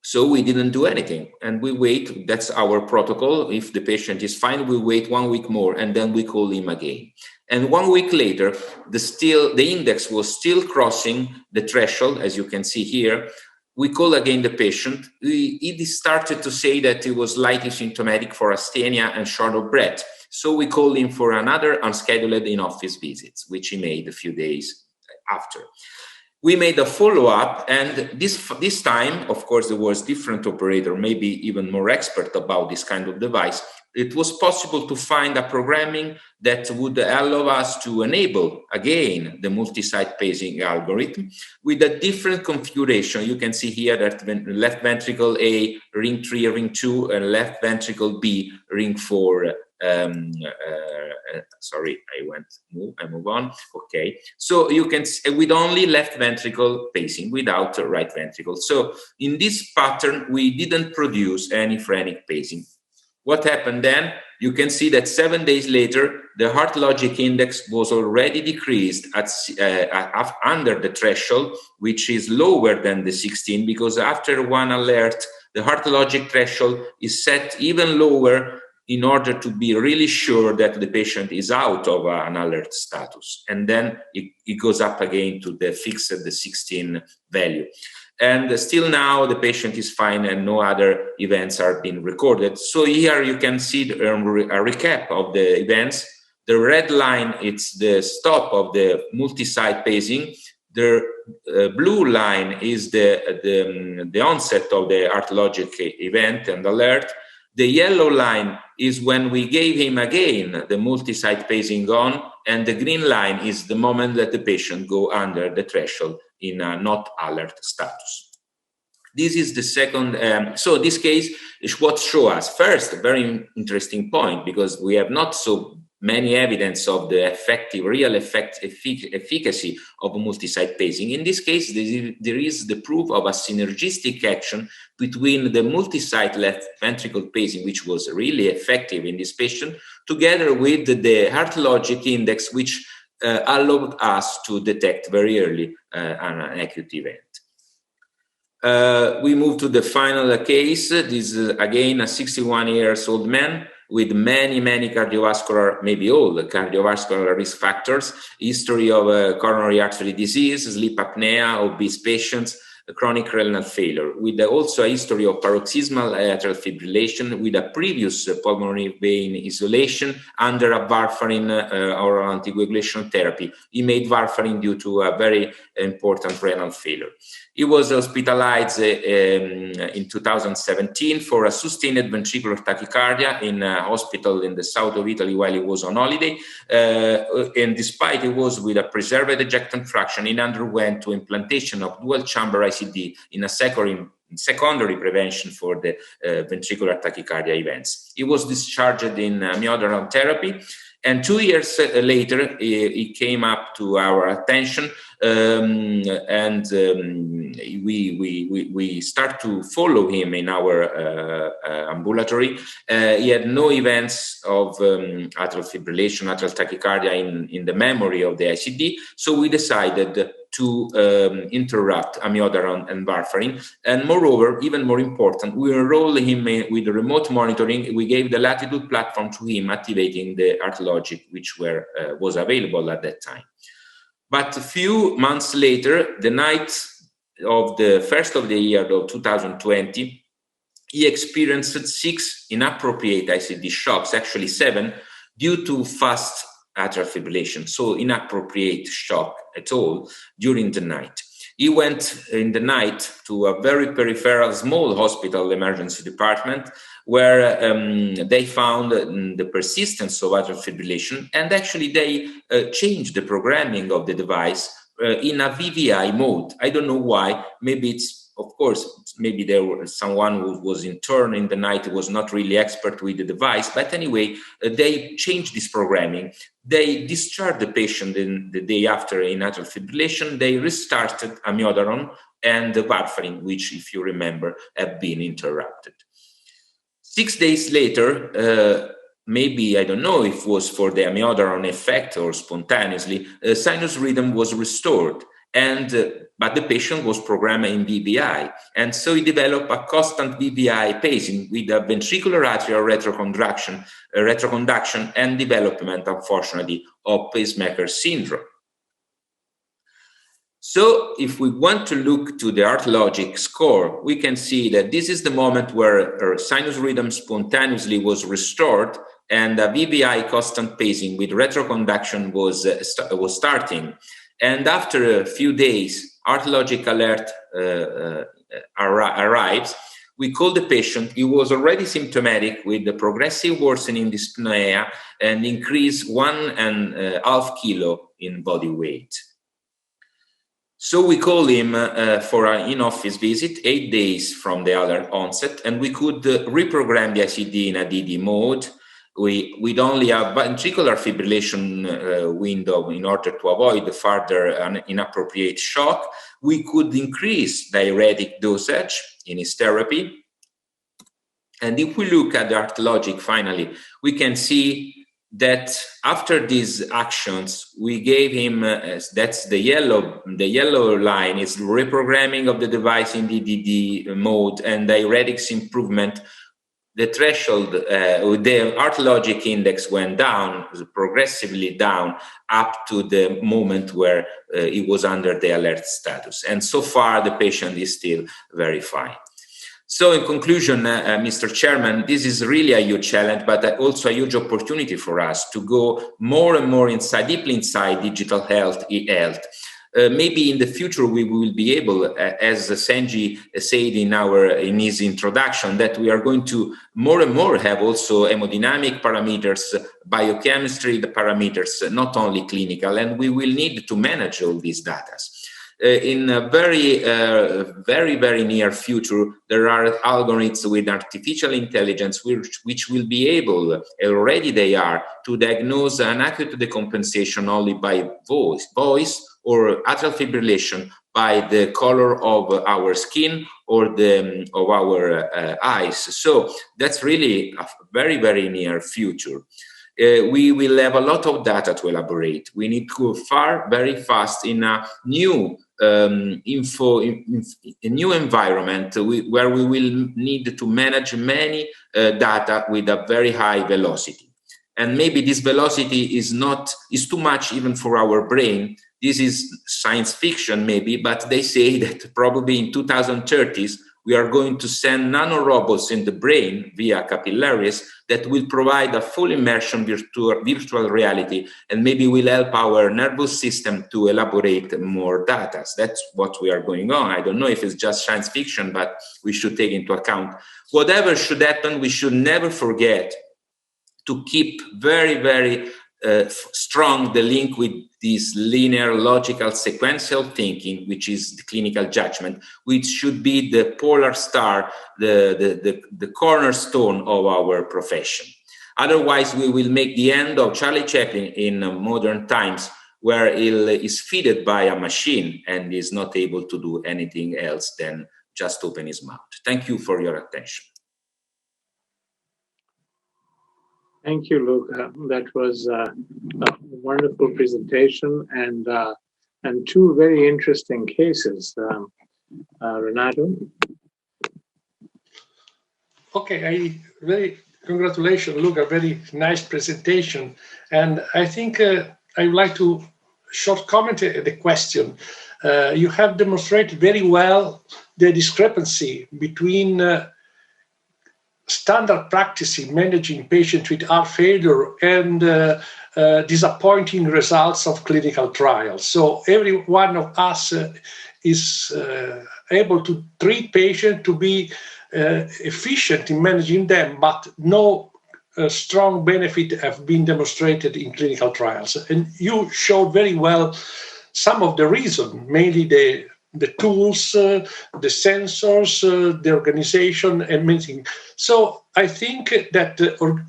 so we didn't do anything. And we wait, that's our protocol. If the patient is fine, we wait 1 week more, and then we call him again. And 1 week later, the index was still crossing the threshold, as you can see here. We call again the patient. He started to say that he was lightly symptomatic for asthenia and short of breath. So we called him for another unscheduled in-office visit, which he made a few days after. We made a follow-up, and this time, of course, there was different operator, maybe even more expert about this kind of device. It was possible to find a programming that would allow us to enable, again, the multi-site pacing algorithm with a different configuration. You can see here that left ventricle A, ring 3, ring 2, and left ventricle B, ring 4. Sorry, I move on. Okay, so you can with only left ventricle pacing, without right ventricle. So in this pattern, we didn't produce any phrenic pacing. What happened then? You can see that 7 days later, the heartologic index was already decreased at under the threshold, which is lower than the 16, because after one alert, the heartologic threshold is set even lower in order to be really sure that the patient is out of an alert status. And then it goes up again to the fixed, the 16 value. And still now the patient is fine and no other events are being recorded. So here you can see a recap of the events. The red line, it's the stop of the multi-site pacing. The blue line is the onset of the heartologic event and alert. The yellow line is when we gave him again the multi-site pacing on, and the green line is the moment that the patient go under the threshold in a not alert status. This is the second. So this case is what shows us first a very interesting point, because we have not so many evidence of the efficacy of multi-site pacing. In this case, there is the proof of a synergistic action between the multi-site left ventricle pacing, which was really effective in this patient, together with the heart logic index, which allowed us to detect very early an acute event. We move to the final case. This is again a 61-year-old man with many cardiovascular, maybe all the cardiovascular risk factors, history of coronary artery disease, sleep apnea, obese patients, chronic renal failure, with also a history of paroxysmal atrial fibrillation, with a previous pulmonary vein isolation under a warfarin oral anticoagulation therapy. He made warfarin due to a very important renal failure. He was hospitalized in 2017 for a sustained ventricular tachycardia in a hospital in the south of Italy while he was on holiday. And despite it was with a preserved ejectant fraction, he underwent to implantation of dual chamber ICD in a secondary prevention for the ventricular tachycardia events. He was discharged in amiodarone therapy. And 2 years later, he came up to our attention, and we start to follow him in our ambulatory. He had no events of atrial fibrillation, atrial tachycardia in the memory of the ICD, so we decided to interrupt amiodarone and warfarin. And moreover, even more important, we enrolled him with the remote monitoring. We gave the Latitude platform to him, activating the heart logic, which was available at that time. But a few months later, the night of the first of the year of 2020, he experienced 6 inappropriate ICD shocks, actually 7, due to fast atrial fibrillation, so inappropriate shock at all during the night. He went in the night to a very peripheral small hospital emergency department where they found the persistence of atrial fibrillation, and actually they changed the programming of the device in a VVI mode. I don't know why. Maybe it's, of course, maybe there was someone who was intern in the night, was not really expert with the device, but anyway, they changed this programming. They discharged the patient in the day after in atrial fibrillation. They restarted amiodarone and the warfarin, which, if you remember, have been interrupted. 6 days later, maybe, I don't know if it was for the amiodarone effect or spontaneously, sinus rhythm was restored. But the patient was programmed in VVI, and so he developed a constant VVI pacing with a ventricular atrial retroconduction and development, unfortunately, of pacemaker syndrome. So if we want to look to the heart logic score, we can see that this is the moment where sinus rhythm spontaneously was restored, and a VVI constant pacing with retroconduction was starting. And after a few days, heart logic alert arrives. We call the patient. He was already symptomatic with the progressive worsening dyspnea and increased 1.5 kilo in body weight. So we call him for an in-office visit 8 days from the alert onset, and we could reprogram the ICD in a DD mode. We'd only a ventricular fibrillation window in order to avoid further inappropriate shock. We could increase diuretic dosage in his therapy. And if we look at the heart logic, finally, we can see that after these actions, we gave him, that's the yellow line, is reprogramming of the device in DDD mode and diuretics improvement. The threshold, the heart logic index went down, progressively down, up to the moment where it was under the alert status. And so far, the patient is still very fine. So in conclusion, Mr. Chairman, this is really a huge challenge, but also a huge opportunity for us to go more and more inside, deeply inside digital health, e-health. Maybe in the future we will be able, as Senji said in his introduction, that we are going to more and more have also hemodynamic parameters, biochemistry parameters, not only clinical, and we will need to manage all these data. In a very near future, there are algorithms with artificial intelligence which will be able, already they are, to diagnose an acute decompensation only by voice or atrial fibrillation by the color of our skin or of our eyes. So that's really a very near future. We will have a lot of data to elaborate. We need to go very fast in a new a new environment where we will need to manage many data with a very high velocity. And maybe this velocity is too much even for our brain. This is science fiction maybe, but they say that probably in 2030s, we are going to send nanorobots in the brain via capillaries that will provide a full immersion virtual reality, and maybe will help our nervous system to elaborate more data. That's what we are going on. I don't know if it's just science fiction, but we should take into account. Whatever should happen, we should never forget to keep very strong the link with this linear, logical, sequential thinking, which is the clinical judgment, which should be the polar star, the cornerstone of our profession. Otherwise, we will make the end of Charlie Chaplin in modern times, where he is fed by a machine and is not able to do anything else than just open his mouth. Thank you for your attention. Thank you, Luca. That was a wonderful presentation and two very interesting cases. Renato? Okay, congratulations, Luca. Very nice presentation. And I think I would like to short comment the question. You have demonstrated very well the discrepancy between standard practice in managing patients with heart failure and disappointing results of clinical trials. So every one of us is able to treat patients to be efficient in managing them, but no strong benefit have been demonstrated in clinical trials. And you showed very well some of the reason, mainly the tools, the sensors, the organization, and many things. So I think that the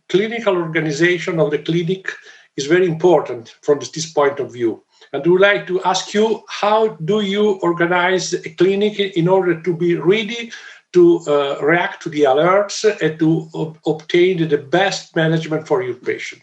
clinical organization of the clinic is very important from this point of view. And I would like to ask you, how do you organize a clinic in order to be ready to react to the alerts and to obtain the best management for your patient?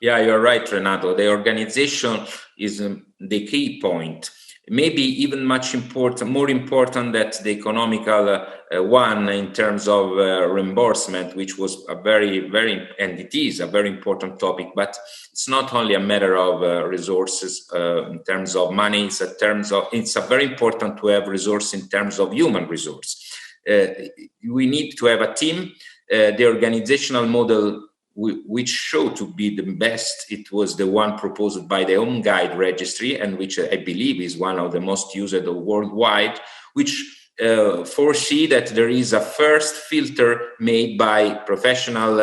Yeah, you're right, Renato. The organization is the key point. Maybe even more important than the economical one in terms of reimbursement, which was a and it is a very important topic. But it's not only a matter of resources in terms of money. It's a very important to have resource in terms of human resource. We need to have a team. The organizational model which showed to be the best, it was the one proposed by the Home Guide Registry, and which I believe is one of the most used worldwide, which foresee that there is a first filter made by professional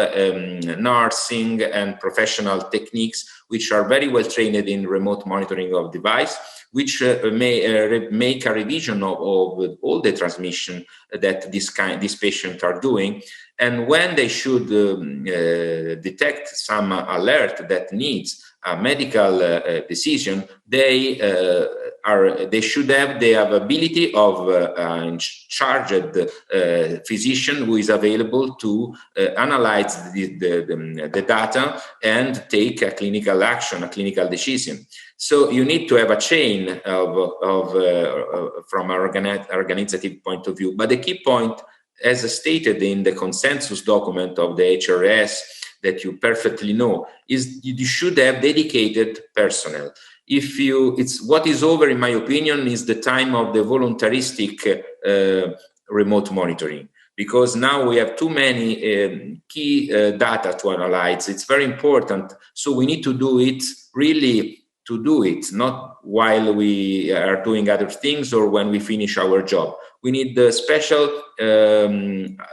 nursing and professional techniques, which are very well trained in remote monitoring of device, which may make a revision of all the transmission that these patients are doing. And when they should detect some alert that needs a medical decision, they should have the availability of a charged physician who is available to analyze the data and take a clinical action, a clinical decision. So you need to have a chain from an organizative point of view. But the key point, as stated in the consensus document of the HRS that you perfectly know, is you should have dedicated personnel. What is over, in my opinion, is the time of the voluntaristic remote monitoring, because now we have too many key data to analyze. It's very important. So we need to do it really to do it, not while we are doing other things or when we finish our job. We need the special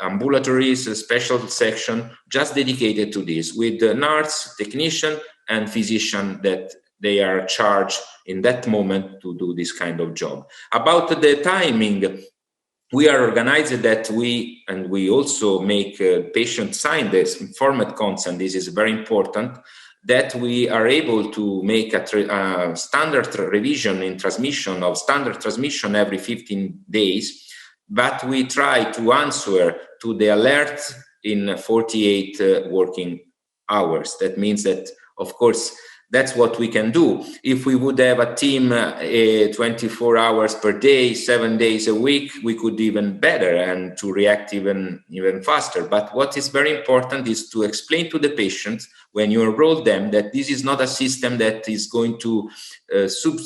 ambulatories, a special section just dedicated to this, with the nurse, technician, and physician that they are charged in that moment to do this kind of job. About the timing, we are organized that we also make patient sign this informed consent. This is very important, that we are able to make a standard revision in transmission of standard transmission every 15 days, but we try to answer to the alert in 48 working hours. That means that, of course, that's what we can do. If we would have a team 24 hours per day, 7 days a week, we could even better and to react even faster. But what is very important is to explain to the patients when you enroll them that this is not a system that is going to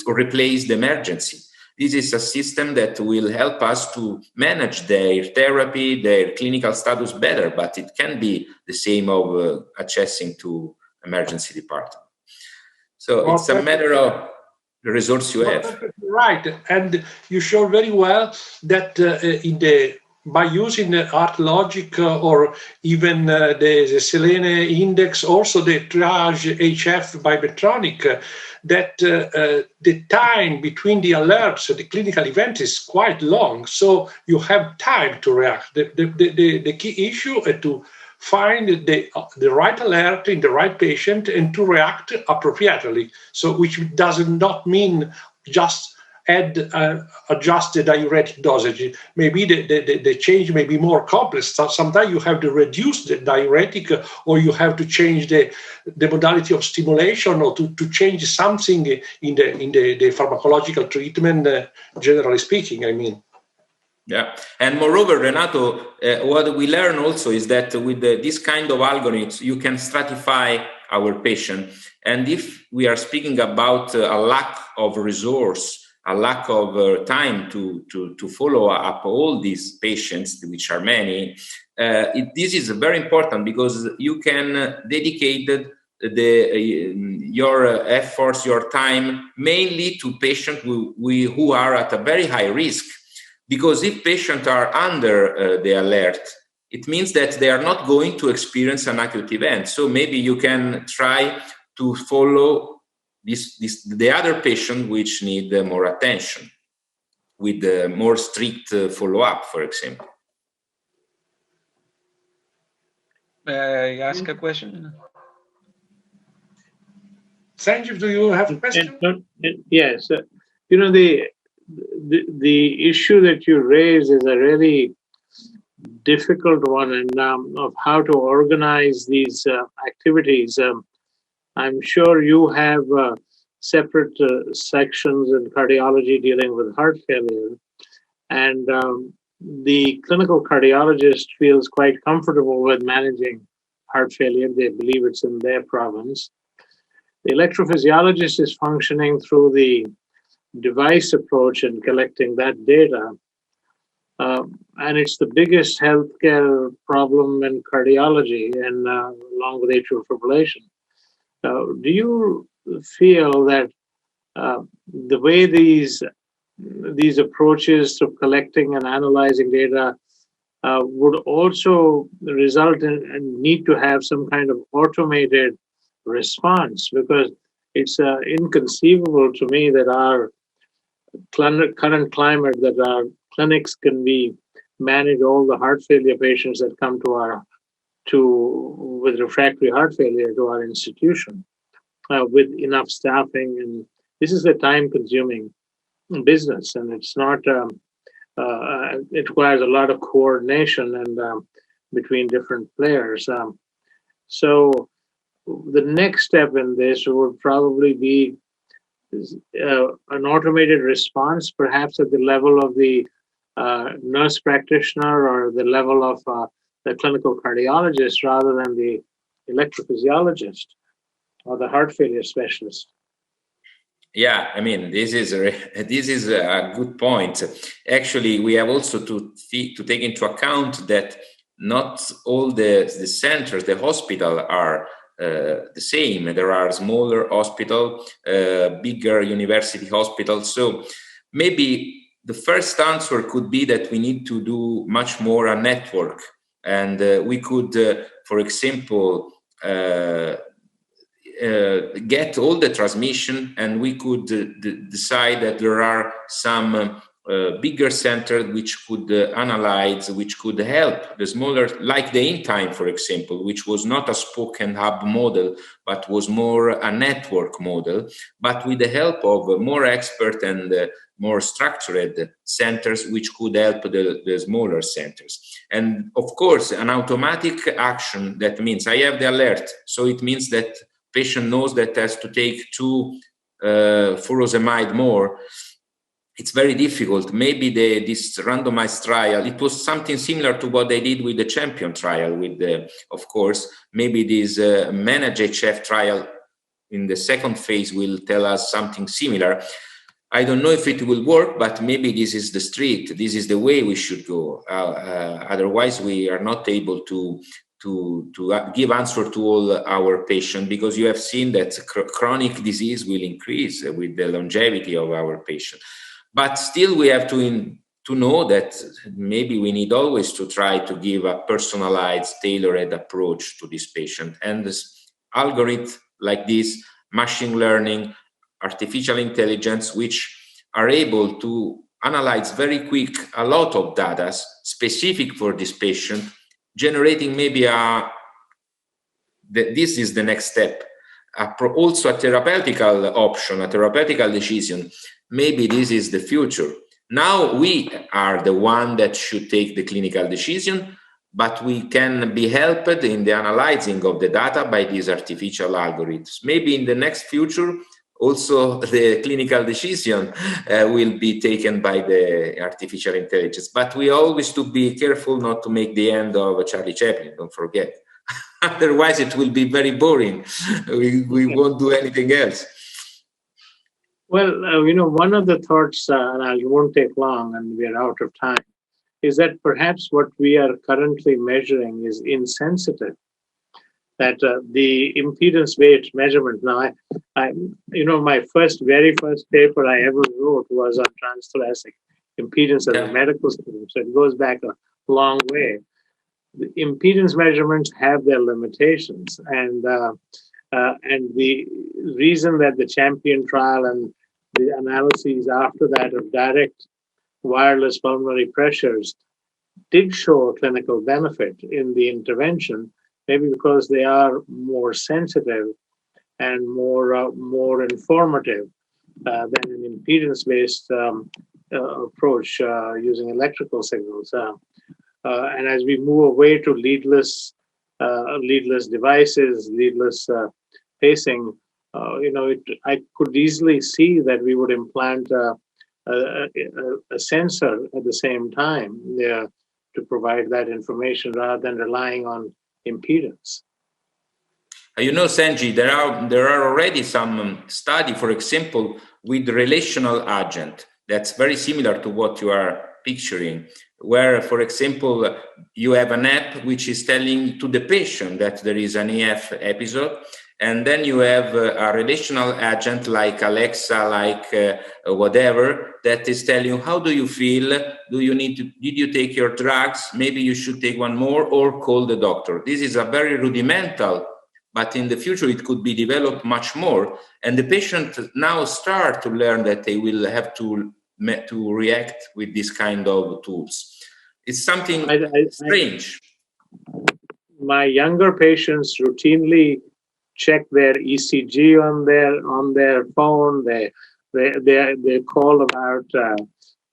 replace the emergency. This is a system that will help us to manage their therapy, their clinical status better, but it can be the same of accessing to emergency department. So it's a matter of the resource you have. Right, and you show very well that by using the art logic or even the Selene index, also the triage HF by Medtronic, that the time between the alerts and the clinical event is quite long, so you have time to react. The key issue is to find the right alert in the right patient and to react appropriately. So, which does not mean just adjust the diuretic dosage. Maybe the change may be more complex. So sometimes you have to reduce the diuretic, or you have to change the modality of stimulation, or to change something in the pharmacological treatment, generally speaking, I mean. Yeah, and moreover, Renato, what we learn also is that with this kind of algorithms, you can stratify our patient. And if we are speaking about a lack of resource, a lack of time to follow up all these patients, which are many, this is very important because you can dedicate your efforts, your time, mainly to patients who are at a very high risk. Because if patients are under the alert, it means that they are not going to experience an acute event. So maybe you can try to follow the other patient which need more attention with more strict follow-up, for example. May I ask a question? Sanjeev, do you have a question? Yes. The issue that you raise is a really difficult one, and of how to organize these activities. I'm sure you have separate sections in cardiology dealing with heart failure, and the clinical cardiologist feels quite comfortable with managing heart failure. They believe it's in their province. The electrophysiologist is functioning through the device approach and collecting that data. And it's the biggest healthcare problem in cardiology, and along with atrial fibrillation. Do you feel that the way these approaches to collecting and analyzing data would also result in need to have some kind of automated response? Because it's inconceivable to me that our current climate, that our clinics can manage all the heart failure patients that come with refractory heart failure to our institution with enough staffing. And this is a time-consuming business, and it's not. It requires a lot of coordination and between different players. So the next step in this would probably be an automated response, perhaps at the level of the nurse practitioner or the level of the clinical cardiologist, rather than the electrophysiologist or the heart failure specialist. Yeah, I mean, this is a good point. Actually, we have also to take into account that not all the centers, the hospital are the same. There are smaller hospitals, bigger university hospitals. So maybe the first answer could be that we need to do much more a network, and we could, for example, get all the transmission, and we could decide that there are some bigger centers which could analyze, which could help the smaller, like the In Time, for example, which was not a spoke and hub model, but was more a network model, but with the help of more expert and more structured centers, which could help the smaller centers. And of course, an automatic action, that means I have the alert, so it means that patient knows that has to take 2 furosemide more. It's very difficult. Maybe this randomized trial, it was something similar to what they did with the Champion trial, with of course, maybe this Manage HF trial in the second phase will tell us something similar. I don't know if it will work, but maybe this is the street. This is the way we should go. Otherwise, we are not able to give answer to all our patients, because you have seen that chronic disease will increase with the longevity of our patient. But still, we have to know that maybe we need always to try to give a personalized, tailored approach to this patient. And this algorithm like this, machine learning, artificial intelligence, which are able to analyze very quick a lot of data specific for this patient, generating maybe this is the next step, also a therapeutical option, a therapeutical decision. Maybe this is the future. Now we are the one that should take the clinical decision, but we can be helped in the analyzing of the data by these artificial algorithms. Maybe in the next future, also the clinical decision will be taken by the artificial intelligence. But we always to be careful not to make the end of Charlie Chaplin, don't forget. Otherwise it will be very boring. We won't do anything else. Well, one of the thoughts, and I won't take long and we are out of time, is that perhaps what we are currently measuring is insensitive. That the impedance weight measurement. Now, my very first paper I ever wrote was on transthoracic impedance as a medical student. So it goes back a long way. The impedance measurements have their limitations, and the reason that the Champion trial and the analyses after that of direct wireless pulmonary pressures did show a clinical benefit in the intervention, maybe because they are more sensitive and more informative than an impedance-based approach using electrical signals. And as we move away to leadless devices, leadless pacing, I could easily see that we would implant a sensor at the same time to provide that information rather than relying on impedance. Senji, there are already some study, for example, with relational agent. That's very similar to what you are picturing, where, for example, you have an app which is telling to the patient that there is an EF episode, and then you have a relational agent like Alexa, like whatever, that is telling you, how do you feel? Did you take your drugs? Maybe you should take one more, or call the doctor. This is a very rudimental, but in the future it could be developed much more. And the patient now start to learn that they will have to react with this kind of tools. It's something strange. My younger patients routinely check their ECG on their phone. They call about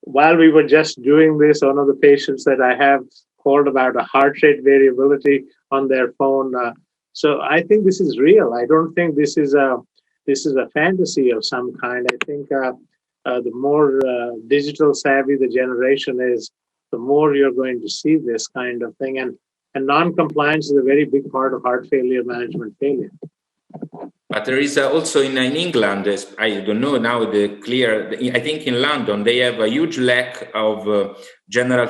while we were just doing this, one of the patients that I have called about a heart rate variability on their phone. So I think this is real. I don't think this is a fantasy of some kind. I think the more digital savvy the generation is, the more you're going to see this kind of thing. And non-compliance is a very big part of heart failure management failure. But there is also in England, I don't know now I think in London, they have a huge lack of general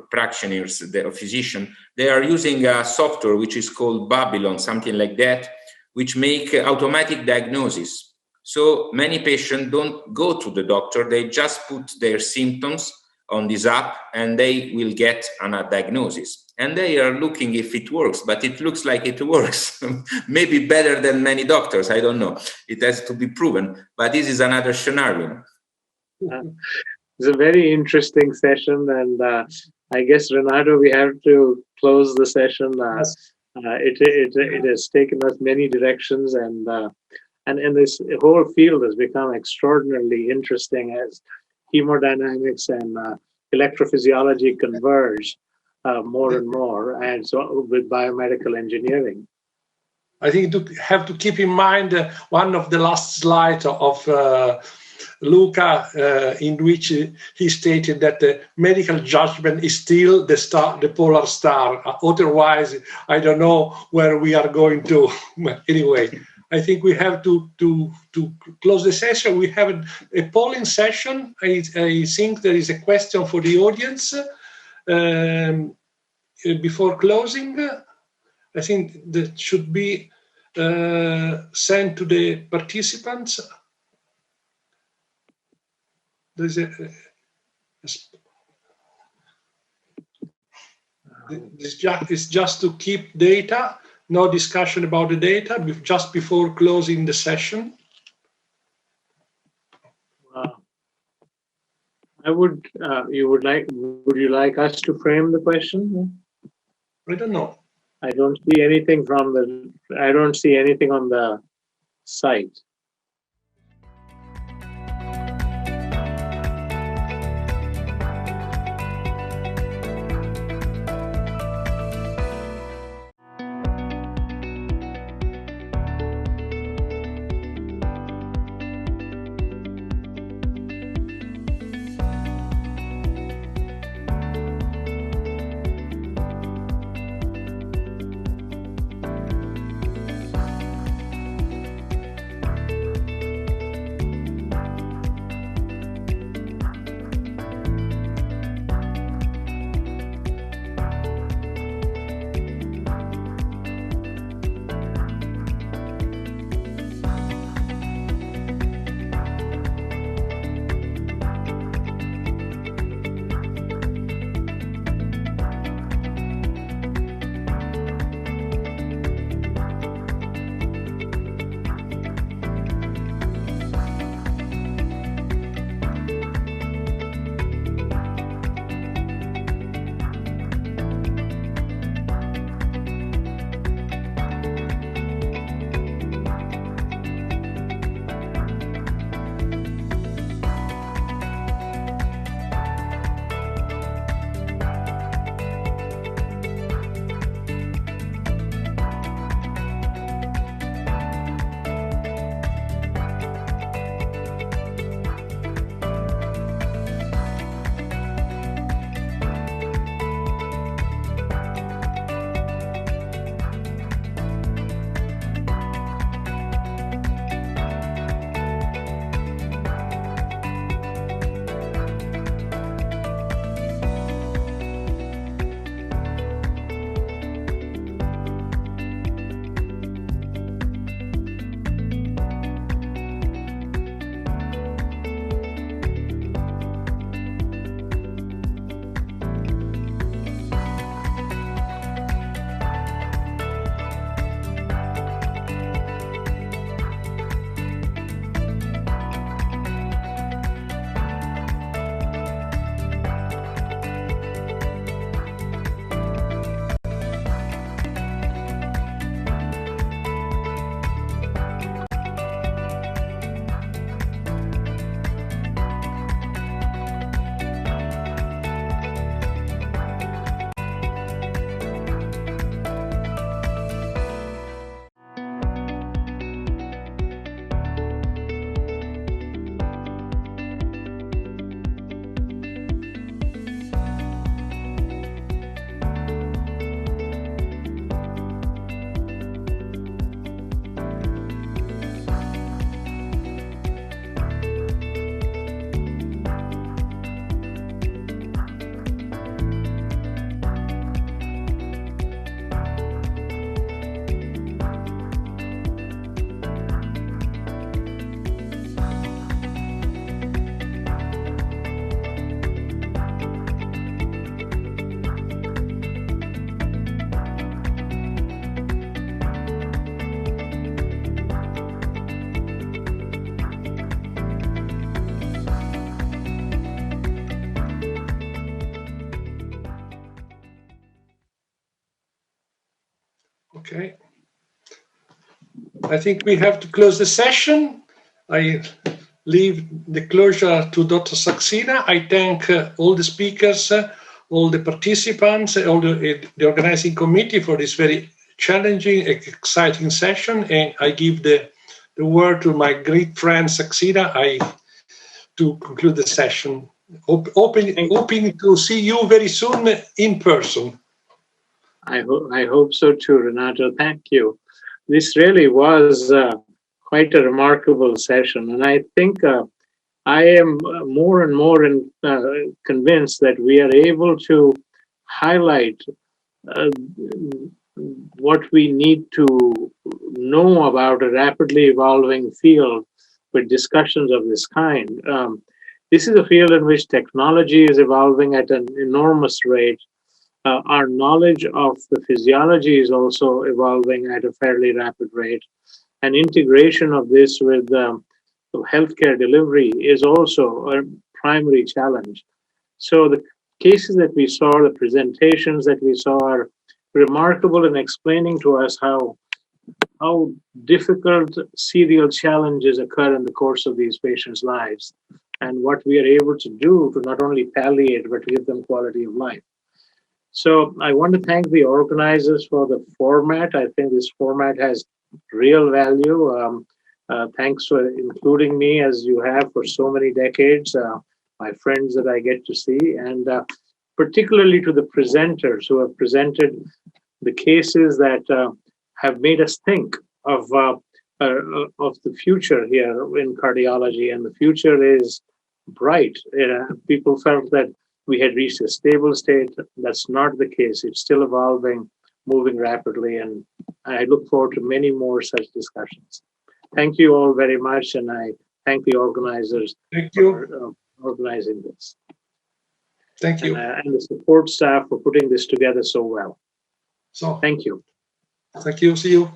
practitioners, the physician. They are using a software which is called Babylon, something like that, which make automatic diagnosis. So many patients don't go to the doctor, they just put their symptoms on this app and they will get a diagnosis. and they are looking if it works, but it looks like it works. Maybe better than many doctors, I don't know. It has to be proven, but this is another scenario. It's a very interesting session, and I guess, Renato, we have to close the session. It has taken us many directions, and this whole field has become extraordinarily interesting as hemodynamics and electrophysiology converge more and more, and so with biomedical engineering. I think you have to keep in mind one of the last slides of Luca, in which he stated that the medical judgment is still the polar star. Otherwise, I don't know where we are going to. Anyway, I think we have to close the session. We have a polling session. I think there is a question for the audience before closing. I think that should be sent to the participants. There's it's just to keep data, no discussion about the data, just before closing the session. Would you like us to frame the question? I don't know. I don't see anything on the site. Okay. I think we have to close the session. I leave the closure to Dr. Saxena. I thank all the speakers, all the participants, all the organizing committee for this very challenging, exciting session. And I give the word to my great friend Saxena to conclude the session. Hoping to see you very soon in person. I hope so too, Renato. Thank you. This really was quite a remarkable session, and I think I am more and more convinced that we are able to highlight what we need to know about a rapidly evolving field with discussions of this kind. This is a field in which technology is evolving at an enormous rate. Our knowledge of the physiology is also evolving at a fairly rapid rate. And integration of this with healthcare delivery is also a primary challenge. So the cases that we saw, the presentations that we saw are remarkable in explaining to us how difficult serial challenges occur in the course of these patients' lives and what we are able to do to not only palliate but give them quality of life. So I want to thank the organizers for the format. I think this format has real value. Thanks for including me as you have for so many decades, my friends that I get to see, and particularly to the presenters who have presented the cases that have made us think of the future here in cardiology, and the future is bright. People felt that we had reached a stable state. That's not the case. It's still evolving, moving rapidly, and I look forward to many more such discussions. Thank you all very much, and I thank the organizers for organizing this. Thank you. And the support staff for putting this together so well. So, thank you. Thank you. See you.